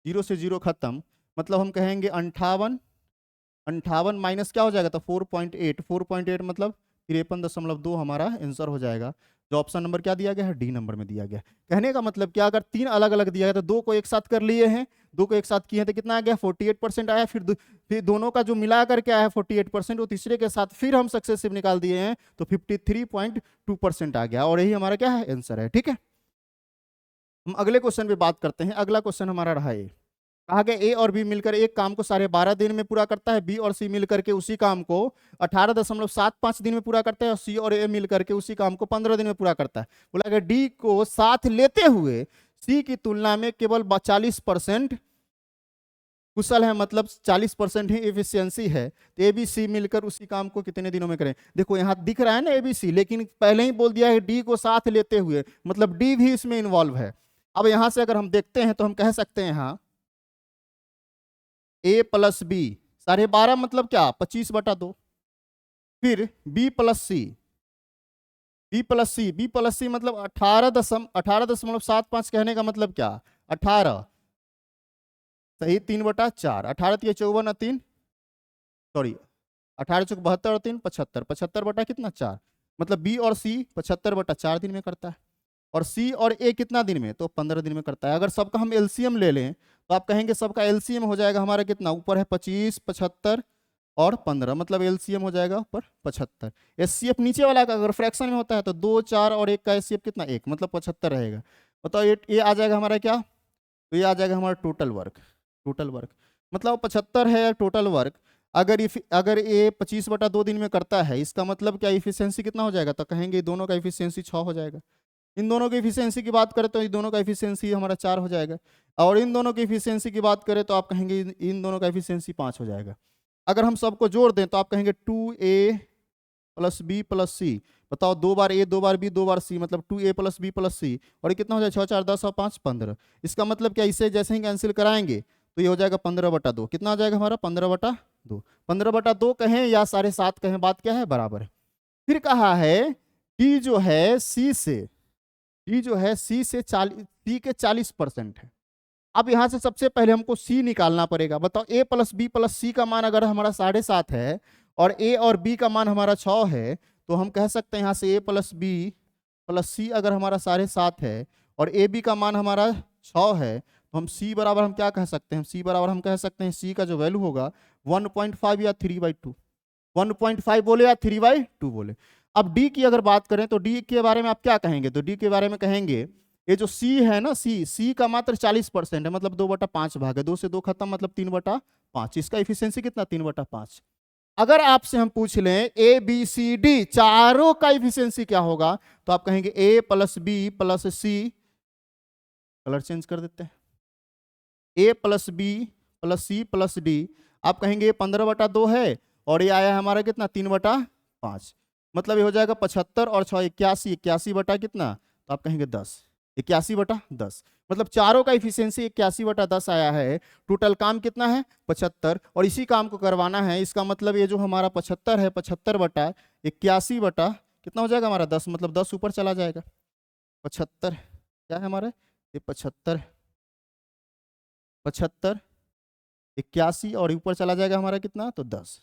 [SPEAKER 1] 0 से 0 खत्म, मतलब हम कहेंगे 58 माइनस क्या हो जाएगा, तो 4.8 मतलब 53.2 हमारा आंसर हो जाएगा। जो ऑप्शन नंबर क्या दिया गया है, डी नंबर में दिया गया। कहने का मतलब क्या, अगर 3 अलग अलग दिया गया तो 2 को एक साथ कर लिए हैं, 2 को एक साथ किए हैं तो कितना आ गया 48% आया। फिर दोनों का जो मिला करके आया 48%, वो तीसरे के साथ फिर हम सक्सेसिव निकाल दिए हैं तो 53.2% आ गया, और यही हमारा क्या है आंसर है। ठीक है, हम अगले क्वेश्चन पे बात करते हैं। अगला क्वेश्चन हमारा रहा है, कहा गया A और B मिलकर एक काम को 12.5 दिन में पूरा करता है, B और C मिलकर के उसी काम को 18.75 दिन में पूरा करता है, और C और A मिलकर के उसी काम को 15 दिन में पूरा करता है। बोला गया D को साथ लेते हुए C की तुलना में केवल 40% कुशल है, मतलब 40% ही एफिशिएंसी है, तो A B C मिलकर उसी काम को कितने दिनों में करें। देखो यहाँ दिख रहा है ना A B C, लेकिन पहले ही बोल दिया है D को साथ लेते हुए, मतलब D भी इसमें इन्वॉल्व है। अब यहां से अगर हम देखते हैं तो हम कह सकते हैं यहाँ A + B 12.5 मतलब क्या 25/2, फिर B + C मतलब 18.75 कहने का मतलब क्या 18, सही 3/4, 18 3 54 3, सॉरी 18 चौक 72 और 3 75, 75 बटा कितना 4, मतलब बी और सी 75/4 दिन में करता है, और सी और ए कितना दिन में, तो 15 दिन में करता है। अगर सबका हम एलसीएम ले लें तो आप कहेंगे सबका एलसीएम हो जाएगा हमारा कितना, ऊपर है 25, 75 और 15, मतलब एलसीएम हो जाएगा ऊपर 75। एचसीएफ नीचे वाला का अगर फ्रैक्शन में होता है तो 2 4 और 1 का एचसीएफ कितना 1, मतलब 75 रहेगा। बताओ ये आ जाएगा हमारा क्या, तो ये आ जाएगा हमारा टोटल वर्क। टोटल वर्क मतलब 75 है टोटल वर्क। अगर ये 25/2 दिन में करता है, इसका मतलब क्या इफिशियंसी कितना हो जाएगा, तो कहेंगे दोनों का इफिशियंसी 6 हो जाएगा। इन दोनों की इफिशियंसी की बात करें तो इन दोनों का इफिशियंसी हमारा 4 हो जाएगा, और इन दोनों की इफिशियंसी की बात करें तो आप कहेंगे इन दोनों का इफिशियंसी 5 हो जाएगा। अगर हम सबको जोड़ दें तो आप कहेंगे 2a + b + c। बताओ 2 बार a 2 bar b 2 bar c, मतलब 2a + b + c, और ये कितना हो जाएगा 6 4 10 और 5 15। इसका मतलब क्या, इसे जैसे ही कैंसिल कराएंगे तो ये हो जाएगा 15/2। कितना हो जाएगा हमारा 15/2। 15/2 कहें या 7.5 कहें, बात क्या है, बराबर है। फिर कहा है d जो है c से, d जो है c से 40, c के 40% है। अब यहां से सबसे पहले हमको c निकालना पड़ेगा। बताओ a + b + c का मान अगर हमारा 7.5 है और a और b का मान हमारा 6 है, तो हम कह सकते हैं यहाँ से a + b + c अगर हमारा 7.5 है और a b का मान हमारा 6 है, तो हम c बराबर हम क्या कह सकते हैं, c बराबर हम कह सकते हैं c का जो वैल्यू होगा 1.5 या 3/2, 1.5 बोले या 3/2 बोले। अब d की अगर बात करें तो d के बारे में आप क्या कहेंगे, तो d के बारे में कहेंगे ये जो c है ना, c का मात्र 40% है, मतलब 2/5 भाग है, 2 से 2 खत्म, मतलब 3/5। इसका इफिशियंसी कितना 3/5। अगर आपसे हम पूछ लें ए बी सी डी चारों का इफिशियंसी क्या होगा, तो आप कहेंगे a + b + c, colour change कर देते हैं, a + b + c + d, आप कहेंगे 15/2 है और ये आया हमारा कितना 3/5, मतलब ये हो जाएगा 75 और 6 81, 81 बटा कितना, तो आप कहेंगे 10, 81/10, मतलब चारों का इफिशियंसी 81/10 आया है। टोटल काम कितना है 75, और इसी काम को करवाना है। इसका मतलब ये जो हमारा 75 है 75/81 बटा कितना हो जाएगा हमारा 10, मतलब 10 ऊपर चला जाएगा। 75 क्या है हमारा, ये 75 75 81 और ऊपर चला जाएगा हमारा कितना, तो 10।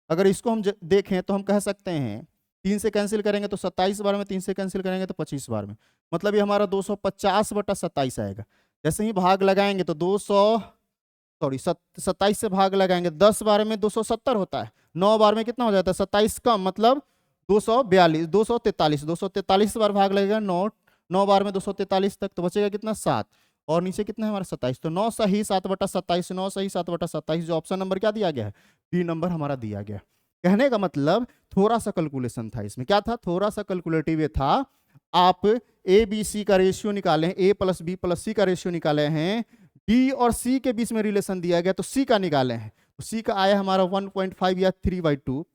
[SPEAKER 1] अगर इसको हम देखें तो हम कह सकते हैं 3 से कैंसिल करेंगे तो 27 बार में, 3 से कैंसिल करेंगे तो 25 बार में, मतलब ये हमारा 250/27 आएगा। जैसे ही भाग लगाएंगे तो 27 से भाग लगाएंगे, 10 बार में 270 होता है, 9 बार में कितना हो जाता है 27 कम, मतलब 242, 243 बार भाग लगेगा, 9 बार में 243 तक, तो बचेगा कितना 7, और नीचे कितना है हमारा 27, तो 9 सही 7/27, 9 सही 7/27, जो ऑप्शन नंबर क्या दिया गया है, बी नंबर हमारा दिया गया। कहने का मतलब थोड़ा सा कैलकुलेशन था इसमें, क्या था, थोड़ा सा कैलकुलेटिव ये था। आप ए बी सी का रेशियो निकाले, a + b + c का रेशियो निकाले हैं, d और c के बीच में रिलेशन दिया गया तो c का निकाले हैं, तो c का आया हमारा 1.5 या 3/2।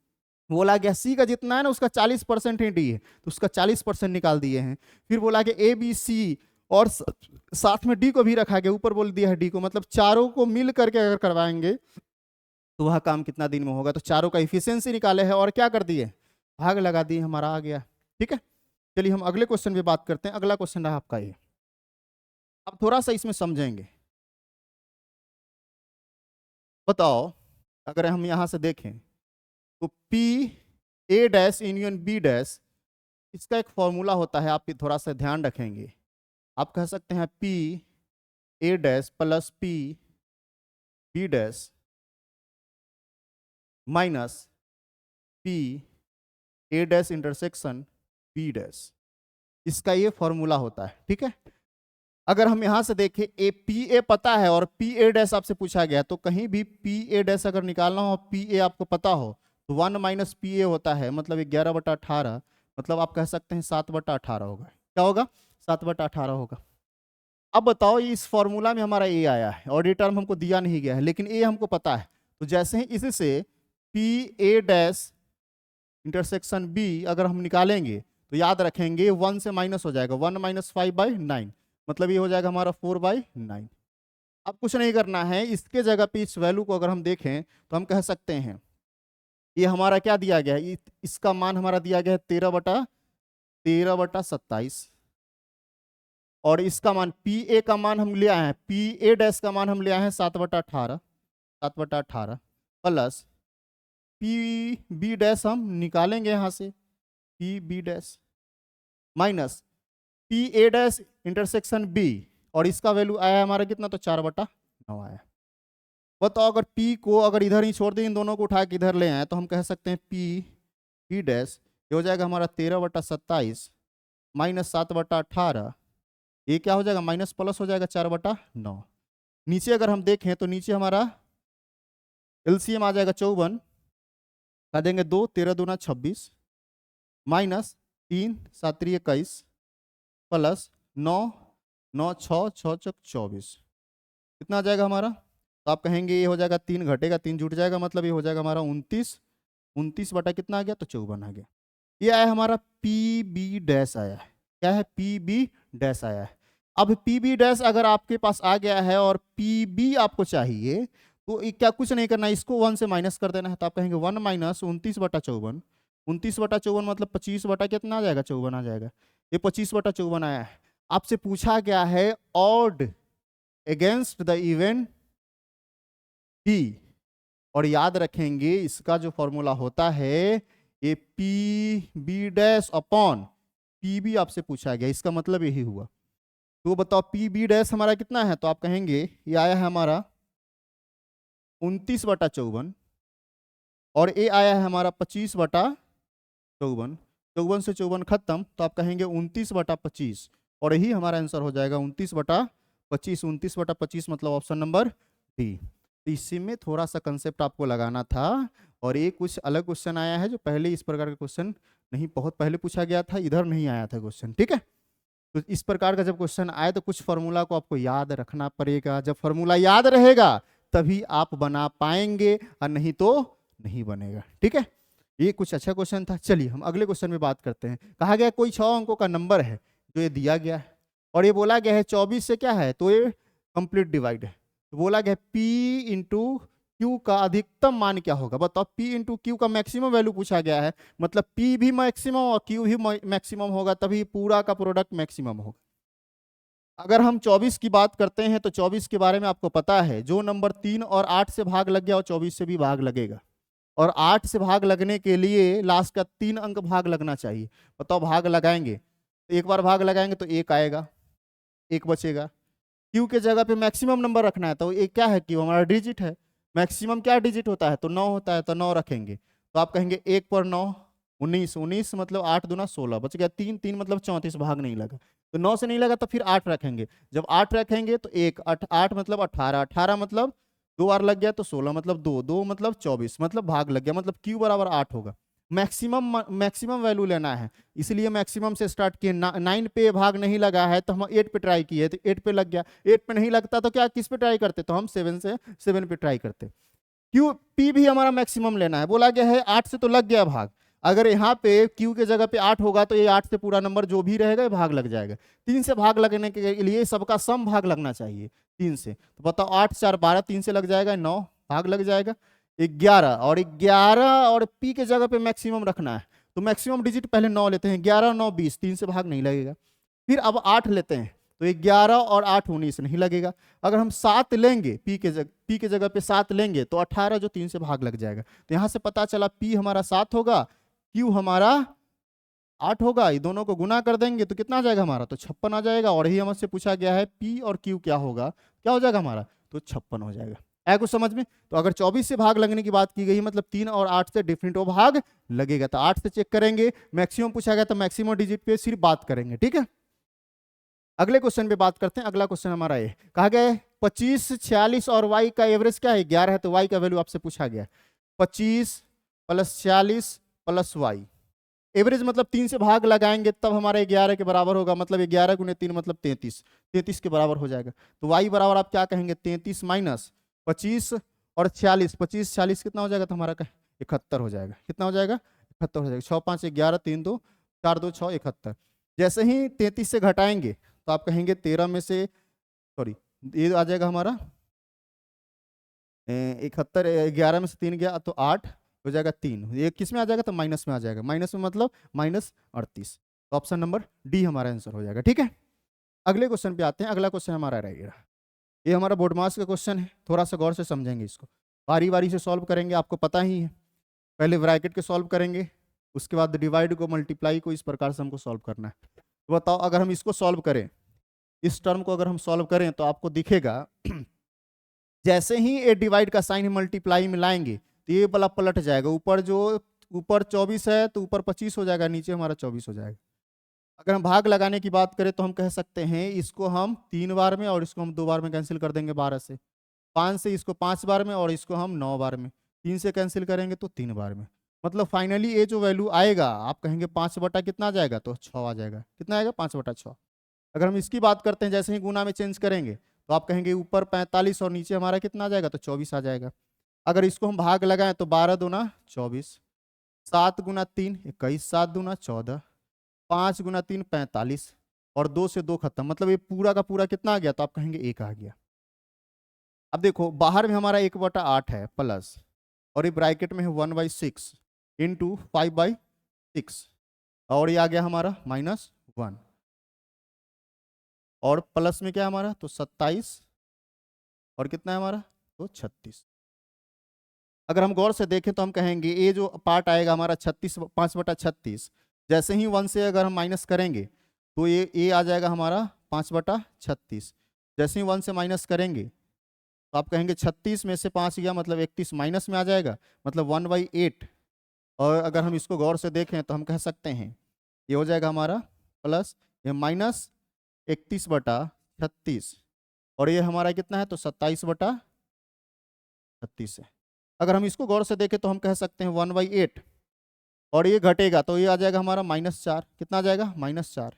[SPEAKER 1] बोला गया c का जितना है ना उसका 40% ही d है, तो उसका 40% निकाल दिए हैं। फिर बोला कि a b c और साथ में d को भी रखा गया, ऊपर बोल दिया है d को, मतलब चारों को मिल करके अगर करवाएंगे तो वह काम कितना दिन में होगा, तो चारों का इफिशियंसी निकाले है और क्या कर दिए, भाग लगा दिए, हमारा आ गया। ठीक है, चलिए हम अगले क्वेश्चन पे बात करते हैं। अगला क्वेश्चन रहा आपका ये, अब थोड़ा सा इसमें समझेंगे। बताओ अगर हम यहां से देखें तो P A' यूनियन B', इसका एक फॉर्मूला होता है, आप थोड़ा सा ध्यान रखेंगे। आप कह सकते हैं P A' + P B' minus P A' intersection B', इसका ये फॉर्मूला होता है। ठीक है, अगर हम यहां से देखें PA पता है और PA' आपसे पूछा गया, तो कहीं भी PA' अगर निकालना हो, PA आपको पता हो, तो 1 - PA होता है, मतलब 11/18, मतलब आप कह सकते हैं 7/18 होगा। क्या होगा, 7/18 होगा। अब बताओ इस फॉर्मूला में हमारा A आया है और ये टर्म हमको दिया नहीं गया है, लेकिन A हमको पता है, तो जैसे ही इससे PA' इंटरसेक्शन B अगर हम निकालेंगे तो याद रखेंगे 1 से माइनस हो जाएगा, 1 - 5/9, मतलब ये हो जाएगा हमारा 4/9। अब कुछ नहीं करना है, इसके जगह पे इस वैल्यू को अगर हम देखें तो हम कह सकते हैं ये हमारा क्या दिया गया है, इसका मान हमारा दिया गया है 13/27, और इसका मान पी ए का मान हम ले आए हैं, पी ए डैश का मान हम ले आए हैं 7/18, 7/18 प्लस पी बी डैश हम निकालेंगे यहाँ से, P B dash minus P A dash intersection B, और इसका वैल्यू आया हमारा कितना, तो 4/9 आया। बताओ अगर P को अगर इधर ही छोड़ दें, इन दोनों को उठा के इधर ले आए, तो हम कह सकते हैं P डैश ये हो जाएगा हमारा 13/27 माइनस 7/18, ये क्या हो जाएगा, माइनस प्लस हो जाएगा 4/9। नीचे अगर हम देखें तो नीचे हमारा एलसीएम आ जाएगा 54, कर देंगे 2, 13 दूना 26 माइनस 3 7 21 प्लस 9 9 6 6 चौक 24, कितना आ जाएगा हमारा, तो आप कहेंगे ये हो जाएगा 3 घटेगा 3 जुट जाएगा, मतलब ये हो जाएगा हमारा 29, 29 बटा कितना आ गया, तो 54 आ गया। ये आया हमारा पी बी डैश आया है, क्या है, पी बी डैश आया है। अब पी बी डैश अगर आपके पास आ गया है और पी बी आपको चाहिए, तो क्या कुछ नहीं करना है, इसको 1 से माइनस कर देना है, तो आप कहेंगे 1 माइनस 29/54, 29/54 मतलब 25 बटा कितना आ जाएगा, 54 आ जाएगा। ये 25/54 आया है। आपसे पूछा गया है odd against the event P, और याद रखेंगे इसका जो फॉर्मूला होता है ये P B dash upon P B आपसे पूछा गया, इसका मतलब यही हुआ। तो बताओ पी बी डैश हमारा कितना है, तो आप कहेंगे ये आया है हमारा 29/54 और ये आया है हमारा 25/54, 54 से 54 खत्म, तो आप कहेंगे 29/25, और यही हमारा आंसर हो जाएगा 29/25, 29/25 मतलब ऑप्शन नंबर डी। इसी में थोड़ा सा कंसेप्ट आपको लगाना था, और एक कुछ अलग क्वेश्चन आया है जो पहले इस प्रकार का क्वेश्चन नहीं, बहुत पहले पूछा गया था, इधर नहीं आया था क्वेश्चन, ठीक है। तो इस प्रकार का जब क्वेश्चन आए तो कुछ फॉर्मूला को आपको याद रखना पड़ेगा, जब फॉर्मूला याद रहेगा तभी आप बना पाएंगे, और नहीं तो नहीं बनेगा, ठीक है। ये कुछ अच्छा क्वेश्चन था। चलिए हम अगले क्वेश्चन में बात करते हैं। कहा गया कोई 6 अंकों का नंबर है जो ये दिया गया है, और ये बोला गया है 24 से क्या है, तो ये कंप्लीट डिवाइड है। तो बोला गया P इंटू क्यू का अधिकतम मान क्या होगा। बताओ P इंटू क्यू का मैक्सिमम वैल्यू पूछा गया है, मतलब P भी मैक्सिमम और Q भी मैक्सिमम होगा, तभी पूरा का प्रोडक्ट मैक्सिमम होगा। अगर हम 24 की बात करते हैं तो 24 के बारे में आपको पता है, जो नंबर 3 और 8 से भाग लग गया और 24 से भी भाग लगेगा, और 8 से भाग लगने के लिए लास्ट का 3 अंक भाग लगना चाहिए। बताओ भाग लगाएंगे तो एक बार भाग लगाएंगे तो 1 आएगा, 1 बचेगा। क्यू के जगह पे मैक्सिमम नंबर रखना है, तो ये क्या है, क्यू हमारा डिजिट है, मैक्सिमम क्या डिजिट होता है, तो 9 होता है, तो 9 रखेंगे। तो आप कहेंगे 1 पर 9 19, 19 मतलब 8 दूना 16 बच गया, 3 3 मतलब 34, भाग नहीं लगा, तो 9 से नहीं लगा तो फिर 8 रखेंगे। जब 8 रखेंगे तो 1 8 मतलब 18, 18 मतलब 2 बार लग गया तो 16 मतलब 2 2 मतलब 24 मतलब भाग लग गया, मतलब क्यू बराबर 8 होगा। मैक्सिमम वैल्यू लेना है, इसलिए मैक्सिमम से स्टार्ट किए। 9 पे भाग नहीं लगा है तो हम 8 पे ट्राई किए, तो 8 पे लग गया। 8 पे नहीं लगता तो क्या किस पे ट्राई करते, तो हम 7 पे ट्राई करते। क्यू पी भी हमारा मैक्सिमम लेना है, बोला गया है 8 से तो लग गया भाग, अगर यहाँ पे क्यू के जगह पे 8 होगा तो ये 8 से पूरा नंबर जो भी रहेगा ये भाग लग जाएगा। 3 से भाग लगने के लिए सबका सम भाग लगना चाहिए 3 से, तो बताओ 8 4 12, 3 से लग जाएगा 9, भाग लग जाएगा 11, और 11 और पी के जगह पे मैक्सिमम रखना है, तो मैक्सिमम डिजिट पहले 9 लेते हैं, 11 9 20, 3 से भाग नहीं लगेगा। फिर अब 8 लेते हैं, तो 11 और 8 19 नहीं लगेगा। अगर हम 7 लेंगे पी के जगह पे 7 लेंगे तो 18 जो 3 से भाग लग जाएगा। तो यहां से पता चला पी हमारा 7 होगा, क्यू हमारा 8 होगा, ये दोनों को गुना कर देंगे तो कितना आ जाएगा हमारा, तो 56 आ जाएगा। और यही हमसे पूछा गया है पी और क्यू क्या होगा, क्या हो जाएगा हमारा, तो 56 हो जाएगा। आया कुछ समझ में। तो अगर 24 से भाग लगने की बात की गई, मतलब 3 और 8 से डिफरेंट वो भाग लगेगा, तो 8 से चेक करेंगे। मैक्सिमम पूछा गया तो मैक्सिमम डिजिट पे सिर्फ बात करेंगे, ठीक है। अगले क्वेश्चन पे बात करते हैं। अगला क्वेश्चन हमारा ये कहा गया है 25 46 और y का एवरेज क्या है, 11 है, तो y का वैल्यू आपसे पूछा गया है। 25 + 40 + y, एवरेज मतलब 3 से भाग लगाएंगे तब हमारे 11 के बराबर होगा, मतलब 11 × 3 मतलब 33, 33 के बराबर हो जाएगा। तो y बराबर आप क्या कहेंगे, 33 माइनस 25 और 40, 25 40 कितना हो जाएगा, तो हमारा 71 हो जाएगा। कितना हो जाएगा, 71 हो जाएगा। 6 5 11 3 2 4 2 6 71। जैसे ही 33 से घटाएंगे तो आप कहेंगे 13 में से, सॉरी ये आ जाएगा हमारा 71, 11 में से 3 गया तो 8 हो जाएगा, 3 ये किस में आ जाएगा, तो माइनस में आ जाएगा, माइनस में मतलब -38। तो ऑप्शन नंबर डी हमारा आंसर हो जाएगा, ठीक है। अगले क्वेश्चन पे आते हैं। अगला क्वेश्चन हमारा रहेगा, ये हमारा बोर्ड मास का क्वेश्चन है, थोड़ा सा गौर से समझेंगे इसको, बारी बारी से सॉल्व करेंगे, आपको पता ही है। पहले ब्रैकेट के सॉल्व करेंगे, उसके बाद डिवाइड को, मल्टीप्लाई को, इस प्रकार से हमको सॉल्व करना है। तो बताओ, अगर हम इसको सॉल्व करें, इस टर्म को अगर हम सॉल्व करें, तो आपको दिखेगा जैसे ही ए डिवाइड का साइन मल्टीप्लाई में लाएंगे तो ये वाला पलट जाएगा, ऊपर जो ऊपर 24 है तो ऊपर 25 हो जाएगा, नीचे हमारा 24 हो जाएगा। अगर हम भाग लगाने की बात करें तो हम कह सकते हैं इसको हम 3 बार में और इसको हम 2 बार में कैंसिल कर देंगे, 12 से। 5 से इसको 5 बार में और इसको हम 9 बार में। 3 से कैंसिल करेंगे तो 3 बार में। मतलब फाइनली ये जो वैल्यू आएगा, आप कहेंगे 5 बटा कितना आ जाएगा, तो 6 आ जाएगा। कितना आएगा, 5 बटा 6। अगर हम इसकी बात करते हैं, जैसे ही गुना में चेंज करेंगे तो आप कहेंगे ऊपर 45 और नीचे हमारा कितना आ जाएगा, तो 24 आ जाएगा। अगर इसको हम भाग लगाएं तो 12 दूना 24, 7 गुना 3 21, 7 दूना 14, 5 गुना 3 45, और 2 से 2 खत्म। मतलब ये पूरा का पूरा कितना आ गया, तो आप कहेंगे 1 आ गया। अब देखो, बाहर में हमारा 1/8 है प्लस, और ये ब्रैकेट में है 1/6 इंटू 5/6, और ये आ गया हमारा -1, और प्लस में क्या है हमारा, तो 27, और कितना है हमारा, तो 36। अगर हम गौर से देखें तो हम कहेंगे ये जो पार्ट आएगा हमारा 36, 5/36, जैसे ही 1 से अगर हम माइनस करेंगे तो ये आ जाएगा हमारा 5/36। जैसे ही 1 से माइनस करेंगे तो आप कहेंगे 36 में से 5 गया, मतलब 31 माइनस में आ जाएगा, मतलब 1/8। और अगर हम इसको गौर से देखें तो हम कह सकते हैं ये हो जाएगा हमारा प्लस, ये -31/36, और ये हमारा कितना है, तो 27/36 है। अगर हम इसको गौर से देखें तो हम कह सकते हैं 1/8, और ये घटेगा तो ये आ जाएगा हमारा -4। कितना आ जाएगा, -4,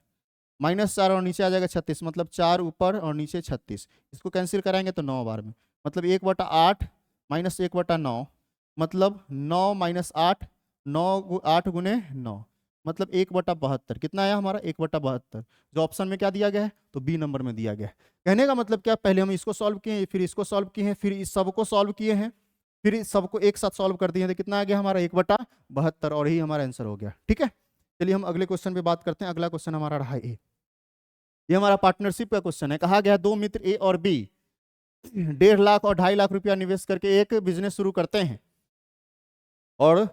[SPEAKER 1] -4, और नीचे आ जाएगा 36, मतलब 4 ऊपर और नीचे 36। इसको कैंसिल कराएंगे तो 9 बार में, मतलब 1/8 माइनस 1/9, मतलब 9 - 8, 8 गुने 9, मतलब 1/72। कितना आया हमारा, 1/72, जो ऑप्शन में क्या दिया गया है, तो बी नंबर में दिया गया है। कहने का मतलब क्या, पहले हम इसको सॉल्व किए हैं, फिर इसको सॉल्व किए हैं, फिर इस सबको सॉल्व किए हैं, फिर इस सबको एक साथ सॉल्व कर दिए हैं, तो कितना आ गया हमारा, 1/72, और यही हमारा आंसर हो गया। ठीक है, चलिए हम अगले क्वेश्चन पे बात करते हैं। अगला क्वेश्चन हमारा रहा ए, ये हमारा पार्टनरशिप का क्वेश्चन है। कहा गया 2 मित्र ए और बी 1.5 लाख और 2.5 लाख रुपया निवेश करके एक बिजनेस शुरू करते हैं, और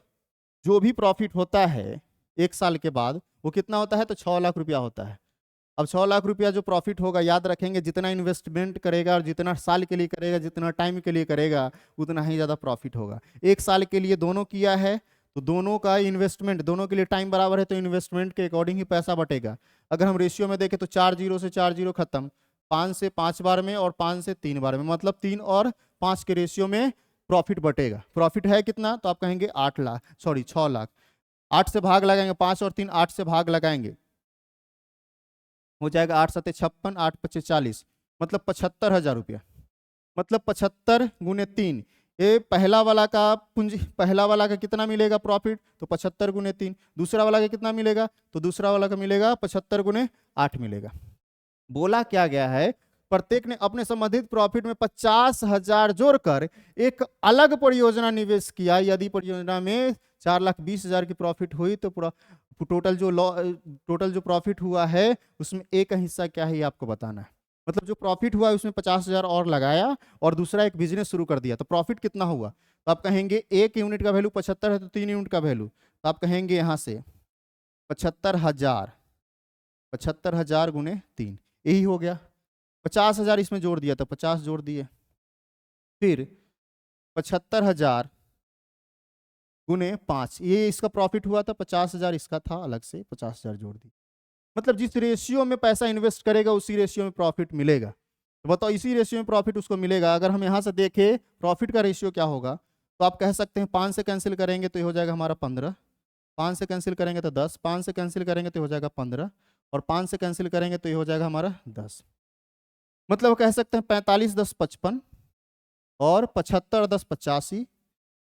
[SPEAKER 1] जो भी प्रॉफिट होता है 1 साल के बाद वो कितना होता है, तो 6 लाख रुपया होता है। अब 6 लाख रुपया जो प्रॉफिट होगा, याद रखेंगे जितना इन्वेस्टमेंट करेगा और जितना साल के लिए करेगा, जितना टाइम के लिए करेगा, उतना ही ज़्यादा प्रॉफिट होगा। 1 साल के लिए दोनों किया है तो दोनों का इन्वेस्टमेंट, दोनों के लिए टाइम बराबर है, तो इन्वेस्टमेंट के अकॉर्डिंग ही पैसा बटेगा। अगर हम रेशियो में देखें तो 4 जीरो से 4 जीरो खत्म, 5 से 5 बार में और 5 से 3 बार में, मतलब 3 और 5 के रेशियो में प्रॉफिट बटेगा। प्रॉफिट है कितना, तो आप कहेंगे 8 लाख, सॉरी 6 लाख। 8 से भाग लगाएंगे, 5 और 3, 8 से भाग लगाएंगे, हो जाएगा 8 सत्ते 56, 8 पच्चे 40, मतलब 75,000 रुपया। मतलब 75 गुने 3, ये पहला वाला का पूंजी, पहला वाला का कितना मिलेगा प्रॉफिट, तो 75 गुने 3। दूसरा वाला का कितना मिलेगा, तो दूसरा वाला का मिलेगा 75 गुने 8 मिलेगा। बोला क्या गया है, प्रत्येक ने अपने संबंधित प्रॉफिट में 50,000 जोड़कर एक अलग परियोजना निवेश किया। यदि परियोजना में 4,20,000 की प्रॉफिट हुई तो पूरा टोटल जो प्रॉफिट हुआ है उसमें एक हिस्सा क्या है ये आपको बताना है। मतलब जो प्रॉफिट हुआ है उसमें 50,000 और लगाया और दूसरा एक बिजनेस शुरू कर दिया, तो प्रॉफिट कितना हुआ, तो आप कहेंगे 1 यूनिट का वैल्यू 75 है तो 3 यूनिट का वैल्यू, तो आप कहेंगे यहाँ से 75,000, 75,000 गुने 3, यही हो गया। 50,000 इसमें जोड़ दिया तो 50 जोड़ दिए, फिर 75,000 गुने 5, ये इसका प्रॉफिट हुआ था, 50,000 इसका था, अलग से 50,000 जोड़ दिए। मतलब जिस रेशियो में पैसा इन्वेस्ट करेगा उसी रेशियो में प्रॉफिट मिलेगा। तो बताओ, इसी रेशियो में प्रॉफिट उसको मिलेगा। अगर हम यहाँ से देखें प्रॉफिट का रेशियो क्या होगा, तो आप कह सकते हैं 5 से कैंसिल करेंगे तो ये हो जाएगा हमारा 15, 5 से कैंसिल करेंगे तो 10, 5 से कैंसिल करेंगे तो हो जाएगा 15, और 5 से कैंसिल करेंगे तो ये हो जाएगा हमारा 10। मतलब कह सकते हैं 45 10 55 और 75 10 85।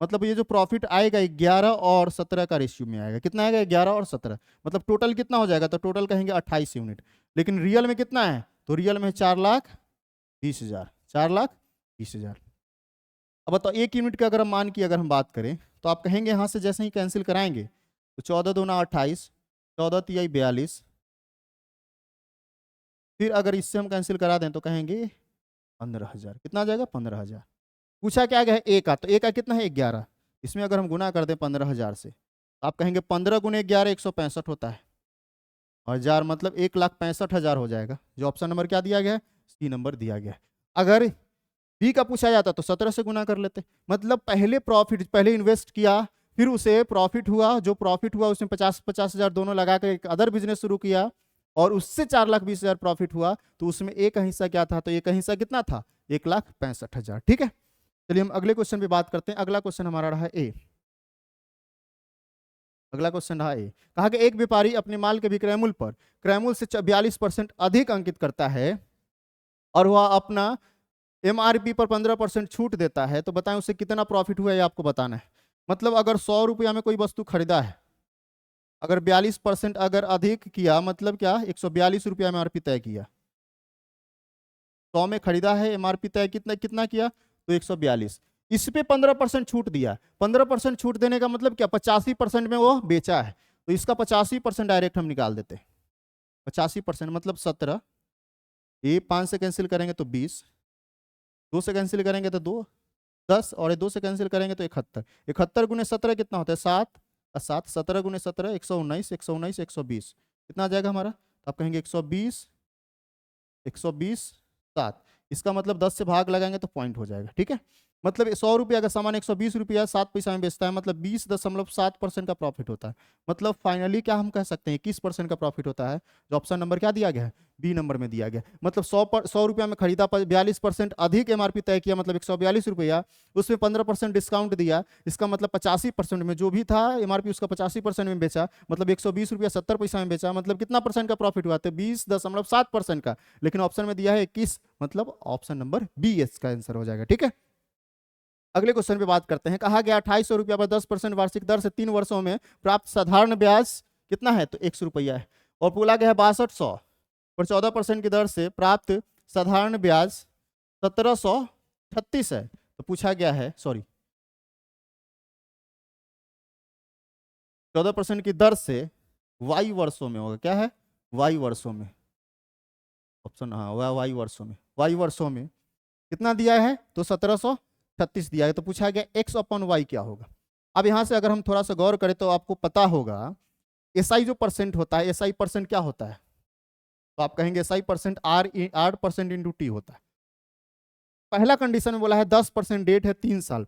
[SPEAKER 1] मतलब ये जो प्रॉफिट आएगा 11 और 17 का रेशियो में आएगा। कितना आएगा, 11 और 17, मतलब टोटल कितना हो जाएगा, तो टोटल कहेंगे 28 यूनिट। लेकिन रियल में कितना है, तो रियल में 4,20,000, 4,20,000। अब बताओ 1 यूनिट का अगर हम मान की अगर हम बात करें तो आप कहेंगे यहाँ से जैसे ही कैंसिल कराएंगे तो 14 दूना 28, 14 तिया 42, फिर अगर इससे हम कैंसिल करा दें तो कहेंगे 15,000। कितना आ जाएगा? 15,000। पूछा क्या गया है? ए का, तो ए का कितना है? 11। इसमें अगर हम गुना कर दें 15,000 से, तो आप कहेंगे 15 गुने 11 165 होता है, और 1000 मतलब 1,65,000 हो जाएगा। जो ऑप्शन नंबर क्या दिया गया है? सी नंबर दिया गया है। अगर बी का पूछा जाता तो 17 से गुना कर लेते। मतलब पहले प्रॉफिट, पहले इन्वेस्ट किया, फिर उसे प्रॉफिट हुआ, जो प्रॉफिट हुआ उसमें 50,000 दोनों लगा कर एक अदर बिजनेस शुरू किया, और उससे 4,20,000 प्रॉफिट हुआ, तो उसमें एक का हिस्सा क्या था? तो एक का हिस्सा कितना था? 1,65,000। ठीक है, चलिए हम अगले क्वेश्चन पे बात करते हैं। अगला क्वेश्चन हमारा रहा ए। अगला क्वेश्चन रहा ए। कहा कि एक व्यापारी अपने माल के विक्रय मूल्य पर क्रय मूल्य से 42% अधिक अंकित करता है, और वह अपना एमआरपी पर 15% छूट देता है, तो बताएं उसे कितना प्रॉफिट हुआ, ये आपको बताना है। मतलब अगर 100 रुपया में कोई वस्तु खरीदा है, अगर 42% अगर अधिक किया, मतलब क्या? 142 रुपया एमआरपी तय किया। 100 में खरीदा है, एमआरपी तय कितना कितना किया? तो 142। इस पे 15% छूट दिया। 15% छूट देने का मतलब क्या? 85% में वो बेचा है, तो इसका 85% डायरेक्ट हम निकाल देते हैं। 85% मतलब 17, ये 5 से कैंसिल करेंगे तो 20, 2 से कैंसिल करेंगे तो 2, 10, और 2 से कैंसिल करेंगे तो 71। 71 गुने 17 कितना होता है? 7, 7, 17 गुने 17 119, 119 120 कितना आ जाएगा हमारा? तो आप कहेंगे 120, 120, 7। इसका मतलब 10 से भाग लगाएंगे तो पॉइंट हो जाएगा। ठीक है, मतलब 100 रुपया का सामान 120 रुपया 7 पैसा में बेचता है, मतलब 20.7% का प्रॉफिट होता है। मतलब फाइनली क्या हम कह सकते हैं? 21% का प्रॉफिट होता है। जो ऑप्शन नंबर क्या दिया गया है? बी नंबर में दिया गया। मतलब 100 रुपया में खरीदा, 42% अधिक एमआरपी तय किया, मतलब 142 रुपया, उसमें 15% डिस्काउंट दिया, इसका मतलब 85% में जो भी था एमआरपी उसका 85% में बेचा, मतलब 120 रुपया 70 पैसा में बेचा, मतलब कितना परसेंट का प्रॉफिट हुआ? तो 20.7% का। लेकिन ऑप्शन में दिया है 21, मतलब ऑप्शन नंबर बी इसका आंसर हो जाएगा। ठीक है, अगले क्वेश्चन पे बात करते हैं। कहा गया 2800 रुपया पर 10% वार्षिक दर से 3 वर्षों में प्राप्त साधारण ब्याज कितना है? तो 100 रुपया है। और बोला गया है 6200 पर 14% की दर से प्राप्त साधारण ब्याज 1736 है। तो पूछा गया है, सॉरी, 14% की दर से वाई वर्षों में होगा। क्या है? वाई वर्षों में। ऑप्शन हाँ, वाई वर्षों में। वाई वर्षों में कितना दिया है? तो 1736 दिया है। तो पूछा गया एक्स अपॉन वाई क्या होगा। अब यहां से अगर हम थोड़ा सा गौर करें तो आपको पता होगा एसआई जो परसेंट होता है, एसआई परसेंट क्या होता है? तो आप कहेंगे एसआई परसेंट आर% इंटू टी होता है। पहला कंडीशन में बोला है 10% डेट है 3 साल,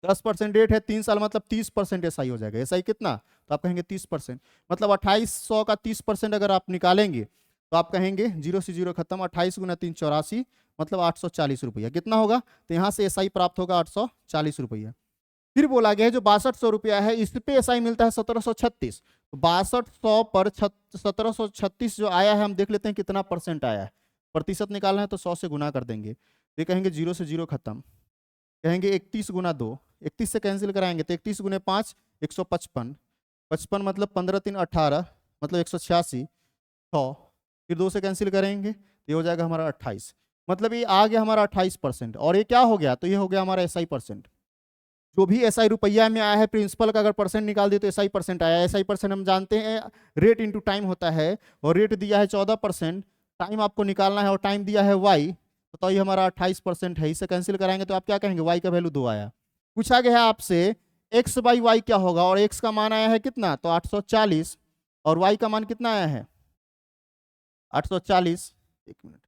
[SPEAKER 1] 10% डेट है 3 साल, मतलब 30% एसआई हो जाएगा। एसआई कितना? तो आप कहेंगे 30%, मतलब 2800 का 30% अगर आप निकालेंगे तो आप कहेंगे 0 से 0 खत्म, 28 गुना 3 84, मतलब 840 रुपया कितना होगा? तो यहाँ से एसआई प्राप्त होगा 840 रुपया। फिर बोला गया है जो 6200 रुपया है इस पे एसआई मिलता है 1736। तो 6200 पर 1736 जो आया है, हम देख लेते हैं कितना परसेंट आया है। प्रतिशत निकालना है तो 100 से गुना कर देंगे, ये कहेंगे 0 से 0 खत्म, कहेंगे 31 गुना 2, 31 से कैंसिल कराएंगे तो 31 गुने 5 155, 55 मतलब 15 3 18, मतलब 186, 100, फिर 2 से कैंसिल करेंगे तो ये हो जाएगा हमारा 28, मतलब ये आ गया हमारा 28%। और ये क्या हो गया? तो ये हो गया हमारा एसआई परसेंट। जो भी एसआई रुपया में आया है, प्रिंसिपल का अगर परसेंट निकाल दिए तो एसआई परसेंट आया। एसआई परसेंट हम जानते हैं रेट इंटू टाइम होता है, और रेट दिया है 14%, टाइम आपको निकालना है और टाइम दिया है वाई, तो ये हमारा 28% है। इसे कैंसिल कराएंगे तो आप क्या कहेंगे? वाई का वैल्यू 2 आया। पूछा गया है आपसे एक्स बाई वाई क्या होगा, और एक्स का मान आया है कितना? तो 840, और वाई का मान कितना आया है? 840, एक मिनट,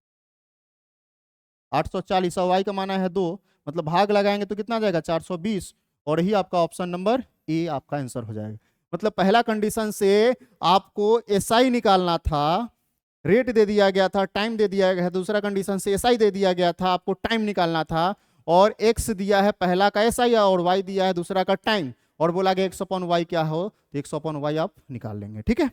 [SPEAKER 1] 840 और वाई का मान आया है 2, मतलब भाग लगाएंगे तो कितना जाएगा? 420, और ही आपका ऑप्शन नंबर ए आपका आंसर हो जाएगा। मतलब पहला कंडीशन से आपको एसआई निकालना था, रेट दे दिया गया था, टाइम दे दिया गया है। दूसरा कंडीशन से एसआई दे दिया गया था, आपको टाइम निकालना था, और एक्स दिया है पहला का एसआई और वाई दिया है दूसरा का टाइम, और बोला गया एक्स अपॉन वाई क्या हो, तो एक्स अपॉन वाई आप निकाल लेंगे। ठीक है,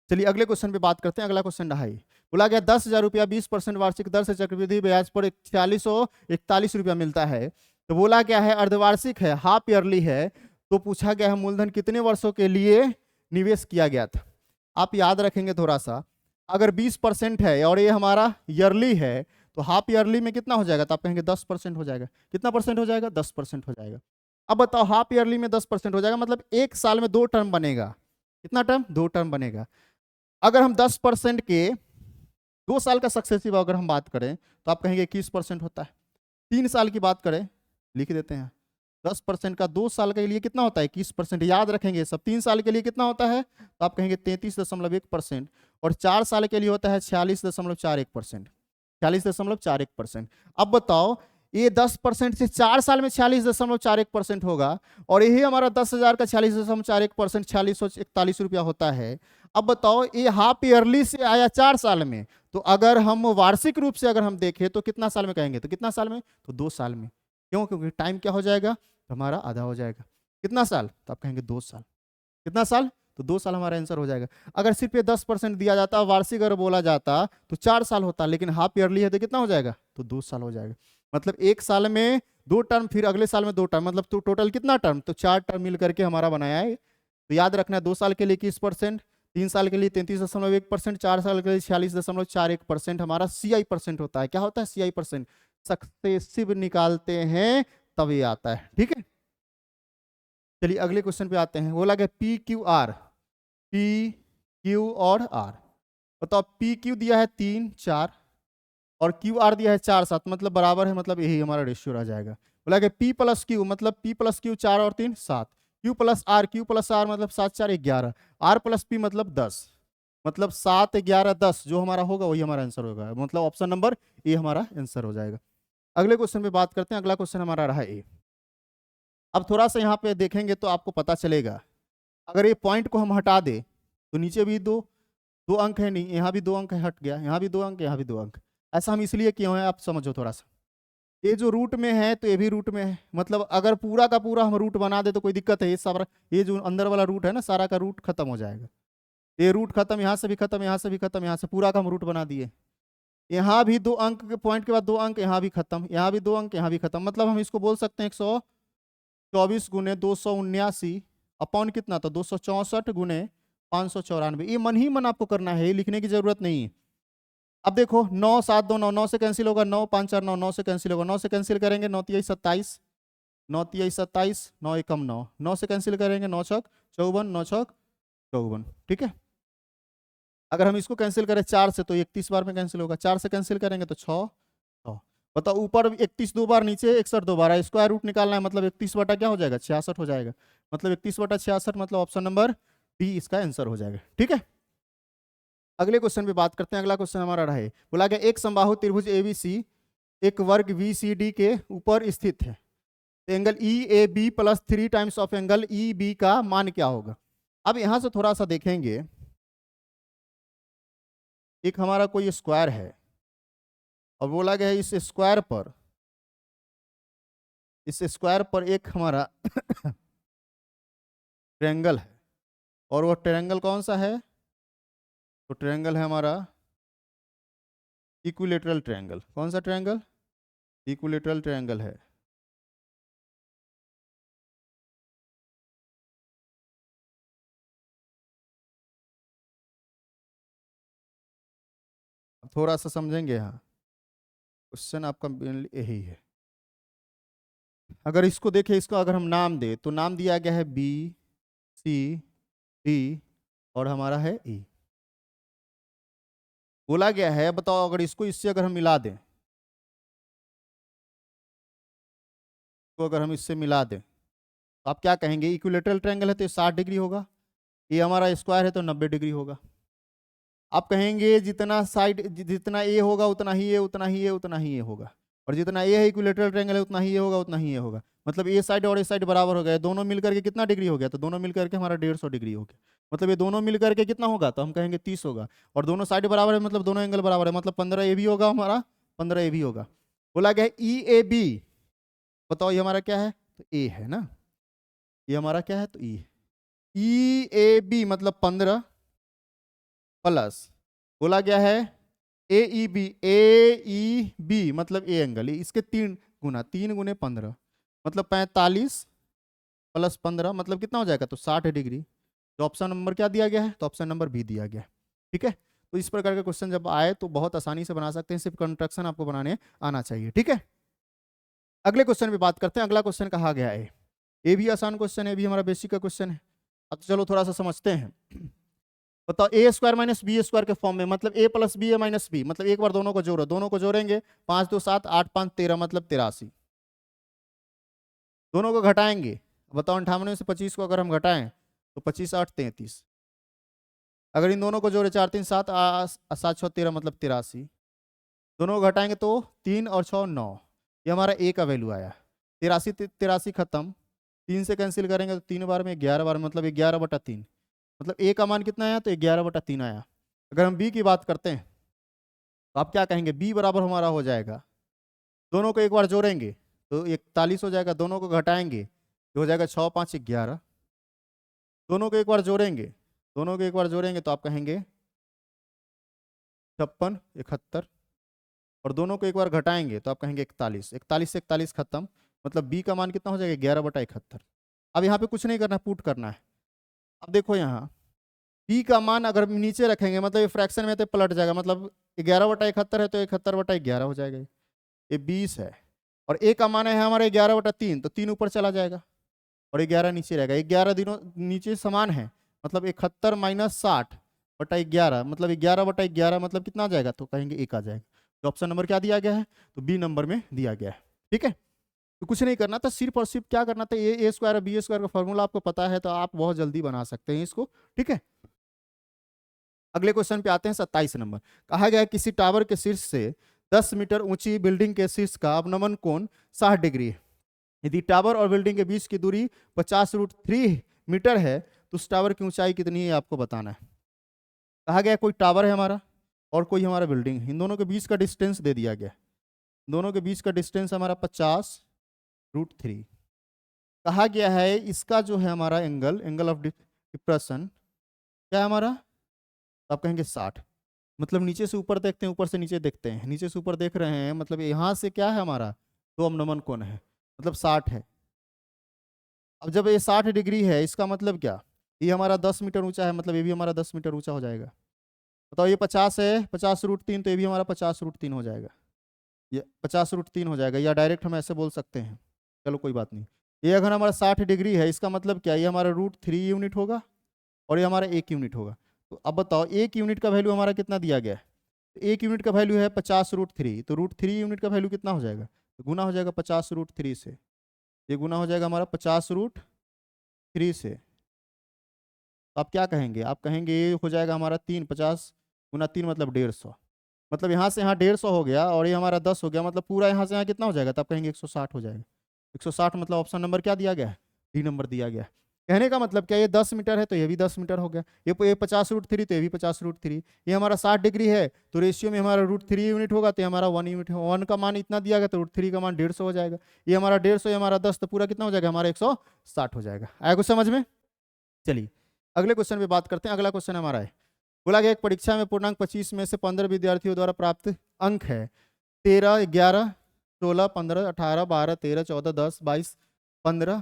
[SPEAKER 1] चलिए अगले क्वेश्चन पे बात करते हैं। अगला क्वेश्चन रहा है, बोला गया 10,000 रुपया 20% वार्षिक दर से चक्रवृद्धि ब्याज पर 4641 रुपया मिलता है। तो बोला क्या है? अर्धवार्षिक है, हाफ ईयरली है। तो पूछा गया है मूलधन कितने वर्षों के लिए निवेश किया गया था। आप याद रखेंगे थोड़ा सा, अगर 20% है और ये हमारा ईयरली है, तो हाफ ईयरली में कितना हो जाएगा? तो आप कहेंगे 10% हो जाएगा। कितना परसेंट हो जाएगा? 10% हो जाएगा। अब बताओ, हाफ ईयरली में 10% हो जाएगा, मतलब एक साल में 2 टर्म बनेगा। कितना टर्म? 2 टर्म बनेगा। अगर हम 10% के 2 साल का सक्सेसिव अगर हम बात करें तो आप कहेंगे 21% होता है। 3 साल की बात करें, लिख देते हैं 10% का 2 साल के लिए कितना होता है 21%, याद रखेंगे सब। 3 साल के लिए कितना होता है तो आप कहेंगे 33.1%, और 4 साल के लिए होता है 46.41%, 46.41%। अब बताओ ये 10% से 4 साल में 46.41% होगा, और यही हमारा 10,000 का 46.41%, 4641 रुपया होता है। अब बताओ ये हाफ ईयरली से आया 4 साल में, तो अगर हम वार्षिक रूप से अगर हम देखें तो कितना साल में कहेंगे, तो कितना साल में, तो 2 साल में। क्यों? क्योंकि टाइम क्या हो जाएगा, तो हमारा आधा हो जाएगा। कितना साल, तो आप कहेंगे 2 साल। कितना साल, तो 2 साल हमारा आंसर हो जाएगा। अगर सिर्फ ये 10% दिया जाता, वार्षिक अगर बोला जाता तो 4 साल होता, लेकिन हाफ ईयरली है तो कितना हो जाएगा, तो 2 साल हो जाएगा। मतलब एक साल में 2 टर्म, फिर अगले साल में 2 टर्म, मतलब तो टोटल कितना टर्म, तो 4 टर्म मिल करके हमारा बनाया है। तो याद रखना 2 साल के लिए 21%, 3 साल के लिए 33.1%, 4 साल के लिए 46.41% हमारा CI% होता है। क्या होता है CI%, सक्सेसिव निकालते हैं तब ये आता है। ठीक है, चलिए अगले क्वेश्चन पे आते हैं। बोला गया PQR, PQ और R। बताओ PQ दिया है 3 4 और QR दिया है 4 7, मतलब बराबर है, मतलब यही हमारा रेशियो रह जाएगा। बोला गया P प्लस Q, मतलब P प्लस Q 4 और 3 7, Q plus R, Q plus R मतलब 7 4 11, R प्लस P मतलब 10, मतलब 7 11 10 जो हमारा होगा वही हमारा आंसर होगा। मतलब ऑप्शन नंबर ए हमारा आंसर हो जाएगा। अगले क्वेश्चन पे बात करते हैं। अगला क्वेश्चन हमारा रहा ए। अब थोड़ा सा यहाँ पे देखेंगे तो आपको पता चलेगा, अगर ये पॉइंट को हम हटा दे तो नीचे भी दो अंक है, नहीं यहाँ भी 2 अंक है, हट गया, यहाँ भी 2 अंक, यहाँ भी 2 अंक। ऐसा हम इसलिए किए हैं, आप समझो थोड़ा सा। ये जो रूट में है तो ये भी रूट में है, मतलब अगर पूरा का पूरा हम रूट बना दे तो कोई दिक्कत है, ये सारा ये जो अंदर वाला रूट है ना, सारा का रूट खत्म हो जाएगा। ये रूट खत्म, यहाँ से भी खत्म, यहाँ से भी खत्म, यहाँ से पूरा का हम रूट बना दिए। यहाँ भी 2 अंक के पॉइंट के बाद 2 अंक, यहाँ भी खत्म, यहाँ भी 2 अंक, यहाँ भी खत्म। मतलब हम इसको बोल सकते हैं 124 गुने 279 अपॉन कितना, तो 264 गुने 594। ये मन ही मन आपको करना है, ये लिखने की जरूरत नहीं है। अब देखो 9 7 2 9, 9 से कैंसिल होगा, 9 5 4 9, 9 से कैंसिल होगा, 9 से कैंसिल करेंगे 9 3 27, 9 3 27, 9 एकम 9, 9 से कैंसिल करेंगे 9 छक 54, 9 छक 54। ठीक है, अगर हम इसको कैंसिल करें 4 से तो 31 बार में कैंसिल होगा, 4 से कैंसिल करेंगे तो 6 6। बताओ ऊपर 31 2 बार, नीचे 61 2 बार, स्क्वायर रूट निकालना है, मतलब 31 बटा क्या हो जाएगा 66 हो जाएगा, मतलब 31 बटा 66, मतलब ऑप्शन नंबर डी इसका आंसर हो जाएगा। ठीक है, अगले क्वेश्चन पे बात करते हैं। अगला क्वेश्चन हमारा रहा है, बोला गया एक समबाहु त्रिभुज ABC एक वर्ग VCD के ऊपर स्थित है, तो angle EAB plus 3 times of angle EB का मान क्या होगा। अब यहां से थोड़ा सा देखेंगे, एक हमारा कोई स्क्वायर है और बोला गया है इस स्क्वायर पर एक हमारा ट्रायंगल है, और वो ट्रायंगल कौन सा है, तो ट्रायंगल है हमारा इक्विलेटरल ट्रायंगल। कौन सा ट्रायंगल, इक्विलेटरल ट्रायंगल है। अब थोड़ा सा समझेंगे, यहाँ क्वेश्चन आपका मेनली यही है। अगर इसको देखें, इसको अगर हम नाम दे तो नाम दिया गया है BCD और हमारा है E। बोला गया है, बताओ अगर इसको इससे अगर हम मिला दें, तो अगर हम इससे मिला दें तो आप क्या कहेंगे, इक्विलेटरल ट्रायंगल है तो 60 डिग्री होगा, ये हमारा स्क्वायर है तो 90 डिग्री होगा। आप कहेंगे जितना साइड, जितना ए होगा उतना ही ये, उतना ही ये, उतना ही ये होगा, और जितना ए है इक्विलेटरल ट्रायंगल है उतना ही ये होगा, उतना ही ये होगा। मतलब ए साइड और ए साइड बराबर हो गया, दोनों मिलकर के कितना डिग्री हो गया, तो दोनों मिलकर के हमारा 150 डिग्री हो गया। मतलब ये दोनों मिलकर के कितना होगा, तो हम कहेंगे 30 होगा, और दोनों साइड बराबर है, मतलब दोनों एंगल बराबर है, मतलब 15 ए भी होगा हमारा, 15 ए भी होगा। बोला गया EAB, बताओ ये हमारा क्या है, तो ए है ना, ये हमारा क्या है, तो EAB मतलब 15 प्लस, बोला गया है AEB मतलब ए एंगल, इसके 3 गुना, 3 गुने 15 मतलब 45 प्लस 15 मतलब कितना हो जाएगा, तो 60 डिग्री। तो ऑप्शन नंबर क्या दिया गया है, तो ऑप्शन नंबर बी दिया गया है। ठीक है, तो इस प्रकार के क्वेश्चन जब आए तो बहुत आसानी से बना सकते हैं, सिर्फ कंस्ट्रक्शन आपको बनाने आना चाहिए। ठीक है, अगले क्वेश्चन पे बात करते हैं। अगला क्वेश्चन कहा गया है, ये भी आसान क्वेश्चन है, भी हमारा बेसिक का क्वेश्चन है। अब चलो थोड़ा सा समझते हैं। बताओ ए स्क्वायर माइनस बी स्क्वायर के फॉर्म में, मतलब ए प्लस बी ए माइनस बी, मतलब एक बार दोनों को जोड़ो, दोनों को जोड़ेंगे 5 2 7 8 5 13 मतलब 83। दोनों को घटाएंगे, बताओ 58 में से 25 को अगर हम घटाएं तो 25 8 33। अगर इन दोनों को जोड़े 4 3 7 7 6 13 मतलब 83। दोनों को घटाएंगे तो 3 और 6 9, ये हमारा ए का वैल्यू आया। 83 83 खत्म, 3 से कैंसिल करेंगे तो 3 बार में 11 बार मतलब 11/3, मतलब ए का मान कितना आया तो 11/3 आया। अगर हम बी की बात करते हैं तो आप क्या कहेंगे, बी बराबर हमारा हो जाएगा, दोनों को एक बार जोड़ेंगे तो 41 हो जाएगा, दोनों को घटाएंगे तो हो जाएगा 6 5 11। दोनों को एक बार जोड़ेंगे, दोनों को एक बार जोड़ेंगे तो आप कहेंगे 56 71, और दोनों को एक बार घटाएंगे तो आप कहेंगे 41। 41 से 41 खत्म, मतलब बी का मान कितना हो जाएगा 11/71। अब यहाँ पे कुछ नहीं करना, पुट करना है। अब देखो यहाँ बी का मान अगर नीचे रखेंगे मतलब ये फ्रैक्शन में तो पलट जाएगा, मतलब 11/71 है तो 71/11 हो जाएगा, ये 20 है। और ए का मान है हमारा 11/3, तो 3 ऊपर चला जाएगा और 11 नीचे रहेगा। 11 दिनों नीचे समान है, मतलब 71 माइनस 60/11 मतलब 11/11 मतलब कितना आ जाएगा, तो कहेंगे 1 आ जाएगा। तो ऑप्शन नंबर क्या दिया गया है, तो बी नंबर में दिया गया है। ठीक है, तो कुछ नहीं करना था, सिर्फ और सिर्फ क्या करना था, ए स्क्वायर और बी स्क्वायर का फॉर्मूला आपको पता है तो आप बहुत जल्दी बना सकते हैं इसको। ठीक है, अगले क्वेश्चन पे आते हैं 27 नंबर। कहा गया है किसी टावर के शीर्ष से 10 मीटर ऊंची बिल्डिंग के शीर्ष का अवनमन कोण 60 डिग्री है। यदि टावर और बिल्डिंग के बीच की दूरी 50√3 मीटर है तो उस टावर की ऊंचाई कितनी है आपको बताना है। कहा गया कोई टावर है हमारा और कोई हमारा बिल्डिंग है, इन दोनों के बीच का डिस्टेंस दे दिया गया, दोनों के बीच का डिस्टेंस हमारा 50√3। कहा गया है इसका जो है हमारा एंगल ऑफ डिप्रेशन क्या है हमारा, तो आप कहेंगे 60। मतलब नीचे से ऊपर देखते हैं, ऊपर से नीचे देखते हैं, नीचे से ऊपर देख रहे हैं, मतलब यहाँ से क्या है हमारा तो अवनमन कोण है, मतलब 60 है। अब जब ये 60 डिग्री है इसका मतलब क्या, ये हमारा 10 मीटर ऊंचा है, मतलब ये भी हमारा 10 मीटर ऊंचा हो जाएगा। बताओ ये 50 है, 50√3 तो ये भी हमारा 50√3 हो जाएगा, ये 50√3 हो जाएगा, या डायरेक्ट हम ऐसे बोल सकते हैं। चलो कोई बात नहीं, ये अगर हमारा 60 डिग्री है इसका मतलब क्या, ये हमारा √3 यूनिट होगा और ये हमारा 1 यूनिट होगा। तो अब बताओ 1 यूनिट का वैल्यू हमारा कितना दिया गया है, तो 1 यूनिट का वैल्यू है 50√3, तो √3 यूनिट का वैल्यू कितना हो जाएगा, तो गुना हो जाएगा 50√3 से, ये गुना हो जाएगा हमारा 50√3 से। तो आप क्या कहेंगे, आप कहेंगे ये हो जाएगा हमारा 3, 50 गुना 3 मतलब 150, मतलब यहाँ से यहाँ 150 हो गया और ये हमारा 10 हो गया, मतलब पूरा यहाँ से यहाँ कितना हो जाएगा, तब कहेंगे 160 हो जाएगा। 160 मतलब ऑप्शन नंबर क्या दिया गया है, डी नंबर दिया गया है। कहने का मतलब क्या, ये 10 मीटर है तो ये भी 10 मीटर हो गया, ये 50√3 तो ये भी 50√3, ये हमारा 60 डिग्री है तो रेशियो में हमारा √3 यूनिट होगा तो ये हमारा 1 यूनिट है, 1 का मान इतना दिया गया तो √3 का मान 150 हो जाएगा, ये हमारा 150, ये हमारा 10, तो पूरा कितना हो जाएगा हमारा 160 हो जाएगा। आया कुछ समझ में। चलिए अगले क्वेश्चन पे बात करते हैं। अगला क्वेश्चन हमारा है, बोला गया एक परीक्षा में पूर्णांक 25 में से 15 विद्यार्थियों द्वारा प्राप्त अंक है 13 11 16 15 18 12 13 14 10 22 15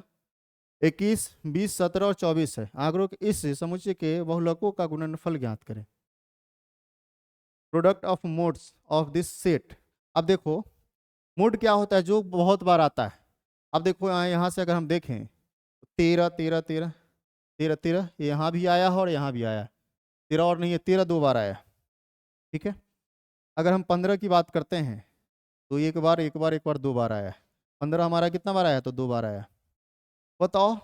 [SPEAKER 1] 21 20 17 और 24 है। आंकड़ों के इस समुच्चय के बहुलकों का गुणनफल ज्ञात करें, product of modes of this set. अब देखो मोड क्या होता है, जो बहुत बार आता है। अब देखो यहाँ से अगर हम देखें 13 13 13 13 13, यहाँ भी आया है और यहाँ भी आया है, 13 और नहीं है, 13 2 बार आया। ठीक है, अगर हम 15 की बात करते हैं तो एक बार एक बार एक बार 2 बार आया है। 15 हमारा कितना बार आया, तो 2 बार आया। बताओ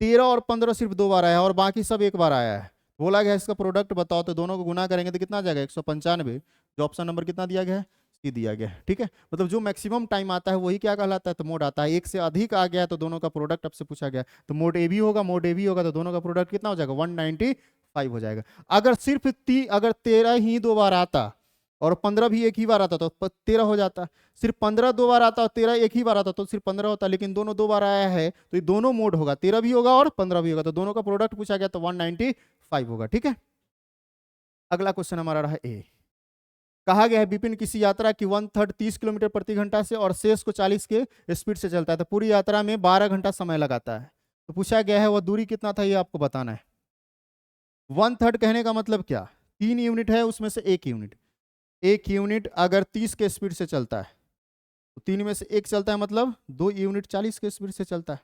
[SPEAKER 1] 13 और 15 सिर्फ 2 बार आया है और बाकी सब एक बार आया है। बोला गया इसका प्रोडक्ट बताओ, तो दोनों को गुना करेंगे तो कितना आ जाएगा 195, जो ऑप्शन नंबर कितना दिया गया है, सी दिया गया है। ठीक है, मतलब जो मैक्सिमम टाइम आता है वही क्या कहलाता है, तो मोड आता है। एक से अधिक आ गया तो दोनों का प्रोडक्ट आपसे पूछा गया, तो मोड ए भी होगा, मोड ए भी होगा तो दोनों का प्रोडक्ट कितना हो जाएगा 195 हो जाएगा। अगर सिर्फ अगर 13 ही 2 बार आता और 15 भी एक ही बार आता तो 13 हो जाता, सिर्फ 15 2 बार आता और 13 एक ही बार आता तो सिर्फ 15 होता, लेकिन दोनों 2 बार आया है तो ये दोनों मोड होगा, 13 भी होगा और 15 भी होगा, तो दोनों का प्रोडक्ट पूछा गया तो 195 होगा। ठीक है, अगला क्वेश्चन हमारा रहा ए। कहा गया है विपिन किसी यात्रा की 1/3 30 किलोमीटर प्रति घंटा से और शेष को 40 के स्पीड से चलता है, तो पूरी यात्रा में 12 घंटा समय लगाता है। तो पूछा गया है वह दूरी कितना था, ये आपको बताना है। 1/3 कहने का मतलब क्या, 3 यूनिट है उसमें से 1 यूनिट, 1 यूनिट अगर 30 के स्पीड से चलता है तो 3 में से 1 चलता है, मतलब 2 यूनिट 40 के स्पीड से चलता है।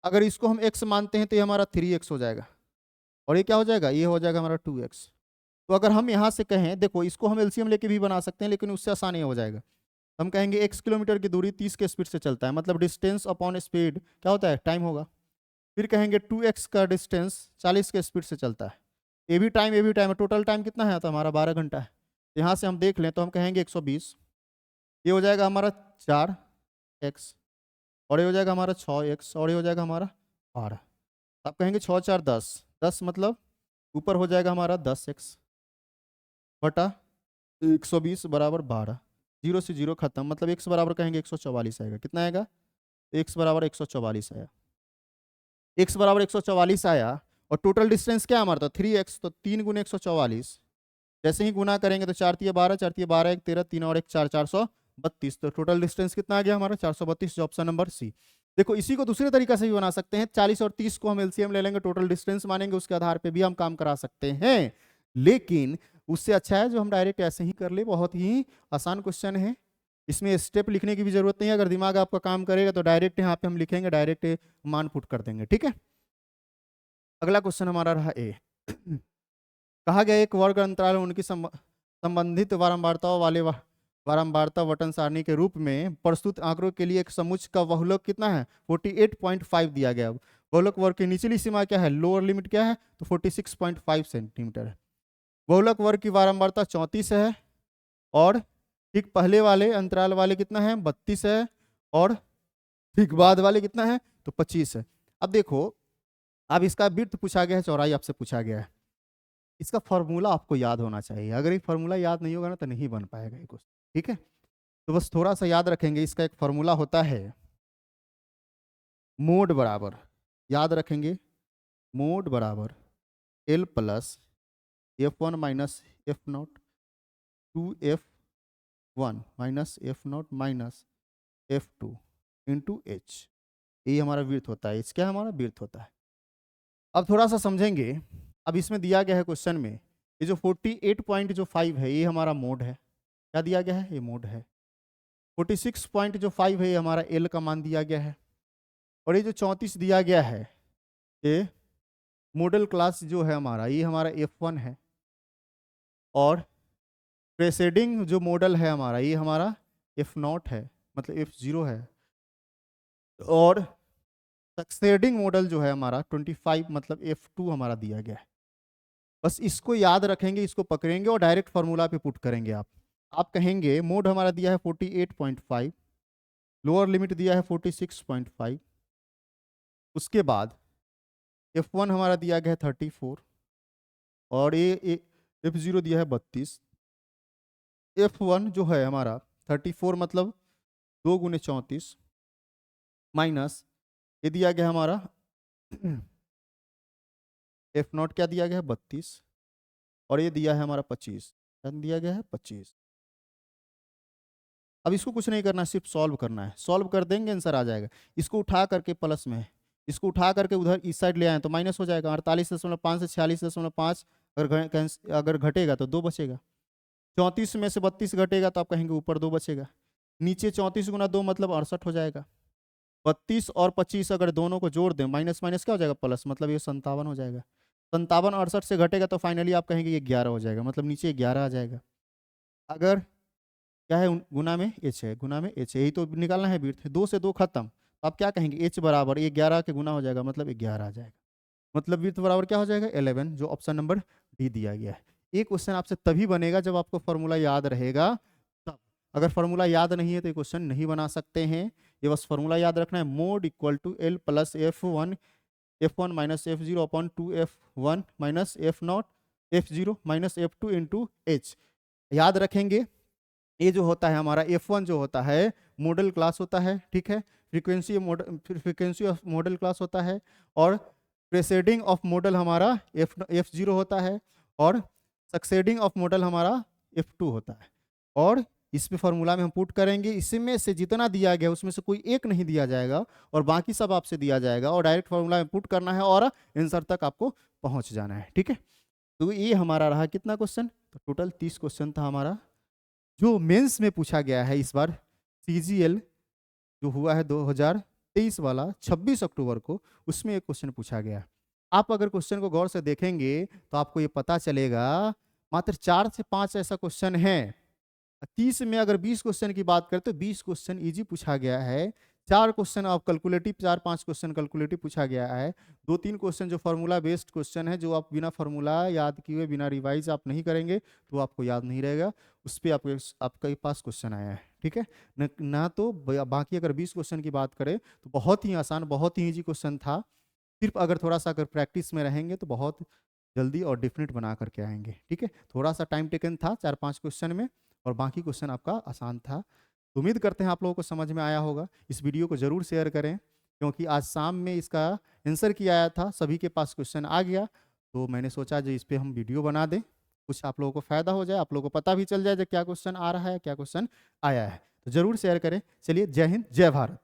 [SPEAKER 1] अगर इसको हम x मानते हैं तो ये हमारा 3x हो जाएगा, और ये क्या हो जाएगा, ये हो जाएगा हमारा 2x। तो अगर हम यहाँ से कहें, देखो इसको हम एलसीएम लेके भी बना सकते हैं, लेकिन उससे आसान ही हो जाएगा। हम कहेंगे x किलोमीटर की दूरी 30 के स्पीड से चलता है, मतलब डिस्टेंस अपॉन स्पीड क्या होता है, टाइम होगा। फिर कहेंगे 2x का डिस्टेंस 40 के स्पीड से चलता है, ये भी टाइम है, टोटल टाइम कितना है, तो हमारा 12 घंटा है। यहाँ से हम देख लें तो हम कहेंगे 120, ये हो जाएगा हमारा 4x, और ये हो जाएगा हमारा 6x, और ये हो जाएगा हमारा 12। आप कहेंगे 6 4 10, 10 मतलब ऊपर हो जाएगा हमारा 10x बटा 120 बराबर 12, जीरो से जीरो खत्म, मतलब x बराबर कहेंगे 144 आएगा। कितना आएगा, x बराबर 144 आया, x बराबर 144 आया। और टोटल डिस्टेंस क्या हमारा था 3x, तो 3 गुने 144, जैसे ही गुना करेंगे तो 4 तिया 12, 4 तिया 12, 1 13, 3 और 1 4, 432। तो टोटल डिस्टेंस कितना आ गया हमारा 432, जो ऑप्शन नंबर सी। देखो इसी को दूसरे तरीका से भी बना सकते हैं, 40 और 30 को हम एलसीएम ले लेंगे, टोटल डिस्टेंस मानेंगे, उसके आधार पे भी हम काम करा सकते हैं। लेकिन उससे अच्छा है जो हम डायरेक्ट ऐसे ही कर ले, बहुत ही आसान क्वेश्चन है, इसमें स्टेप लिखने की भी जरूरत नहीं है। अगर दिमाग आपका काम करेगा तो डायरेक्ट यहाँ पे हम लिखेंगे, डायरेक्ट मान पुट कर देंगे, ठीक है। अगला क्वेश्चन हमारा रहा ए। कहा गया एक वर्ग अंतराल उनकी संबंधित वारंवारताओं वाले वारंवारता बटन सारणी के रूप में प्रस्तुत आंकड़ों के लिए एक समुच्च का बहुलक कितना है 48.5 दिया गया। बहुलक वर्ग की निचली सीमा क्या है, लोअर लिमिट क्या है, तो 46.5 सेंटीमीटर है। बहुलक वर्ग की वारंवारता 34 है, और ठीक पहले वाले अंतराल वाले कितना है 32 है, और ठीक बाद वाले कितना है तो 25 है। अब देखो, अब इसका वृत्त पूछा गया है, चौड़ाई आपसे पूछा गया है, इसका फॉर्मूला आपको याद होना चाहिए। अगर ये फॉर्मूला याद नहीं होगा ना तो नहीं बन पाएगा ये क्वेश्चन, ठीक है। तो बस थोड़ा सा याद रखेंगे, इसका एक फॉर्मूला होता है मोड बराबर, याद रखेंगे, मोड बराबर L plus F1 minus F0 2F1 minus F0 minus F2 into H। ये हमारा वृत्त होता है, H क्या हमारा वृत्त होता है। अब थोड़ा सा समझेंगे, अब इसमें दिया गया है क्वेश्चन में, ये जो 48.5 है ये हमारा मोड है, क्या दिया गया है, ये मोड है। 46.5 है ये हमारा एल का मान दिया गया है, और ये जो 34 दिया गया है ये मॉडल क्लास जो है हमारा, ये हमारा F1 है, और प्रेसेडिंग जो मॉडल है हमारा ये हमारा F0 है, मतलब F0 है, और सक्सेडिंग मॉडल जो है हमारा 25 मतलब F2 हमारा दिया गया है। बस इसको याद रखेंगे, इसको पकड़ेंगे और डायरेक्ट फार्मूला पे पुट करेंगे। आप कहेंगे मोड हमारा दिया है 48.5, लोअर लिमिट दिया है 46.5, उसके बाद F1 हमारा दिया गया है 34, और ये F0 दिया है 32। F1 जो है हमारा 34 मतलब 2 गुने 34 माइनस ये दिया गया हमारा F0 क्या दिया गया है 32, और ये दिया है हमारा 25, क्या दिया गया है 25। अब इसको कुछ नहीं करना, सिर्फ सॉल्व करना है, सॉल्व कर देंगे आंसर आ जाएगा। इसको उठा करके प्लस में है, इसको उठा करके उधर इस साइड ले आए तो माइनस हो जाएगा, 48.5 से 46.5 अगर घटेगा तो 2 बचेगा, 34 में से 32 घटेगा तो आप कहेंगे ऊपर 2 बचेगा, नीचे 34 गुना 2 मतलब 68 हो जाएगा। 32 और 25 अगर दोनों को जोड़ दें माइनस माइनस क्या हो जाएगा प्लस, मतलब ये 57 हो जाएगा। 57 68 से घटेगा तो फाइनली आप कहेंगे ये 11 हो जाएगा, मतलब नीचे 11 आ जाएगा। अगर क्या है गुना में एच है, गुना में एच है, यही तो निकालना है वृत्त, 2 से 2 खत्म, तो आप क्या कहेंगे एच बराबर ये 11 के गुना हो जाएगा, मतलब 11 आ जाएगा, मतलब वृत्त बराबर क्या हो जाएगा 11, जो ऑप्शन नंबर डी दिया गया है। ये क्वेश्चन आपसे तभी बनेगा जब आपको फॉर्मूला याद रहेगा तब, अगर फॉर्मूला याद नहीं है तो ये क्वेश्चन नहीं बना सकते हैं। ये बस फॉर्मूला याद रखना है, mode equal to L plus F1 minus F0 upon 2F1 minus F0 F0 minus F2 into H. याद रखेंगे ये जो होता है हमारा F1 जो होता है मॉडल क्लास होता है, ठीक है, फ्रीक्वेंसी ऑफ मॉडल क्लास होता है, और प्रेसेडिंग ऑफ मॉडल हमारा F0 होता है, और सक्सेडिंग ऑफ मॉडल हमारा F2 होता है। और इस पे फॉर्मूला में हम पुट करेंगे, इसमें से जितना दिया गया उसमें से कोई एक नहीं दिया जाएगा और बाकी सब आपसे दिया जाएगा, और डायरेक्ट फॉर्मूला में पुट करना है और आंसर तक आपको पहुंच जाना है, ठीक है। तो ये हमारा रहा कितना क्वेश्चन, तो टोटल 30 क्वेश्चन था हमारा जो मेंस में पूछा गया है। इस बार CGL जो हुआ है 2023 वाला 26 अक्टूबर को, उसमें एक क्वेश्चन पूछा गया है। आप अगर क्वेश्चन को गौर से देखेंगे तो आपको ये पता चलेगा मात्र 4 से 5 ऐसा क्वेश्चन है। 30 में अगर 20 क्वेश्चन की बात करें तो 20 क्वेश्चन इजी पूछा गया है। 4 क्वेश्चन आप कैलकुलेटिव, 4-5 क्वेश्चन कैलकुलेटिव पूछा गया है। 2-3 क्वेश्चन जो फार्मूला बेस्ड क्वेश्चन है, जो आप बिना फार्मूला याद किए, बिना रिवाइज आप नहीं करेंगे तो आपको याद नहीं रहेगा, उस पर आपके पास क्वेश्चन आया है। ठीक है ना, तो बाकी अगर 20 क्वेश्चन की बात करें तो बहुत ही आसान, बहुत ही ईजी क्वेश्चन था। सिर्फ अगर थोड़ा सा अगर प्रैक्टिस में रहेंगे तो बहुत जल्दी और डिफिनेट बना करके आएंगे। ठीक है, थोड़ा सा टाइम टेकन था 4-5 क्वेश्चन में, और बाकी क्वेश्चन आपका आसान था। तो उम्मीद करते हैं आप लोगों को समझ में आया होगा। इस वीडियो को जरूर शेयर करें, क्योंकि आज शाम में इसका आंसर किया आया था, सभी के पास क्वेश्चन आ गया, तो मैंने सोचा जो इस पर हम वीडियो बना दें, कुछ आप लोगों को फायदा हो जाए, आप लोगों को पता भी चल जाए जो क्या क्वेश्चन आ रहा है, क्या क्वेश्चन आया है। तो जरूर शेयर करें। चलिए, जय हिंद, जय भारत।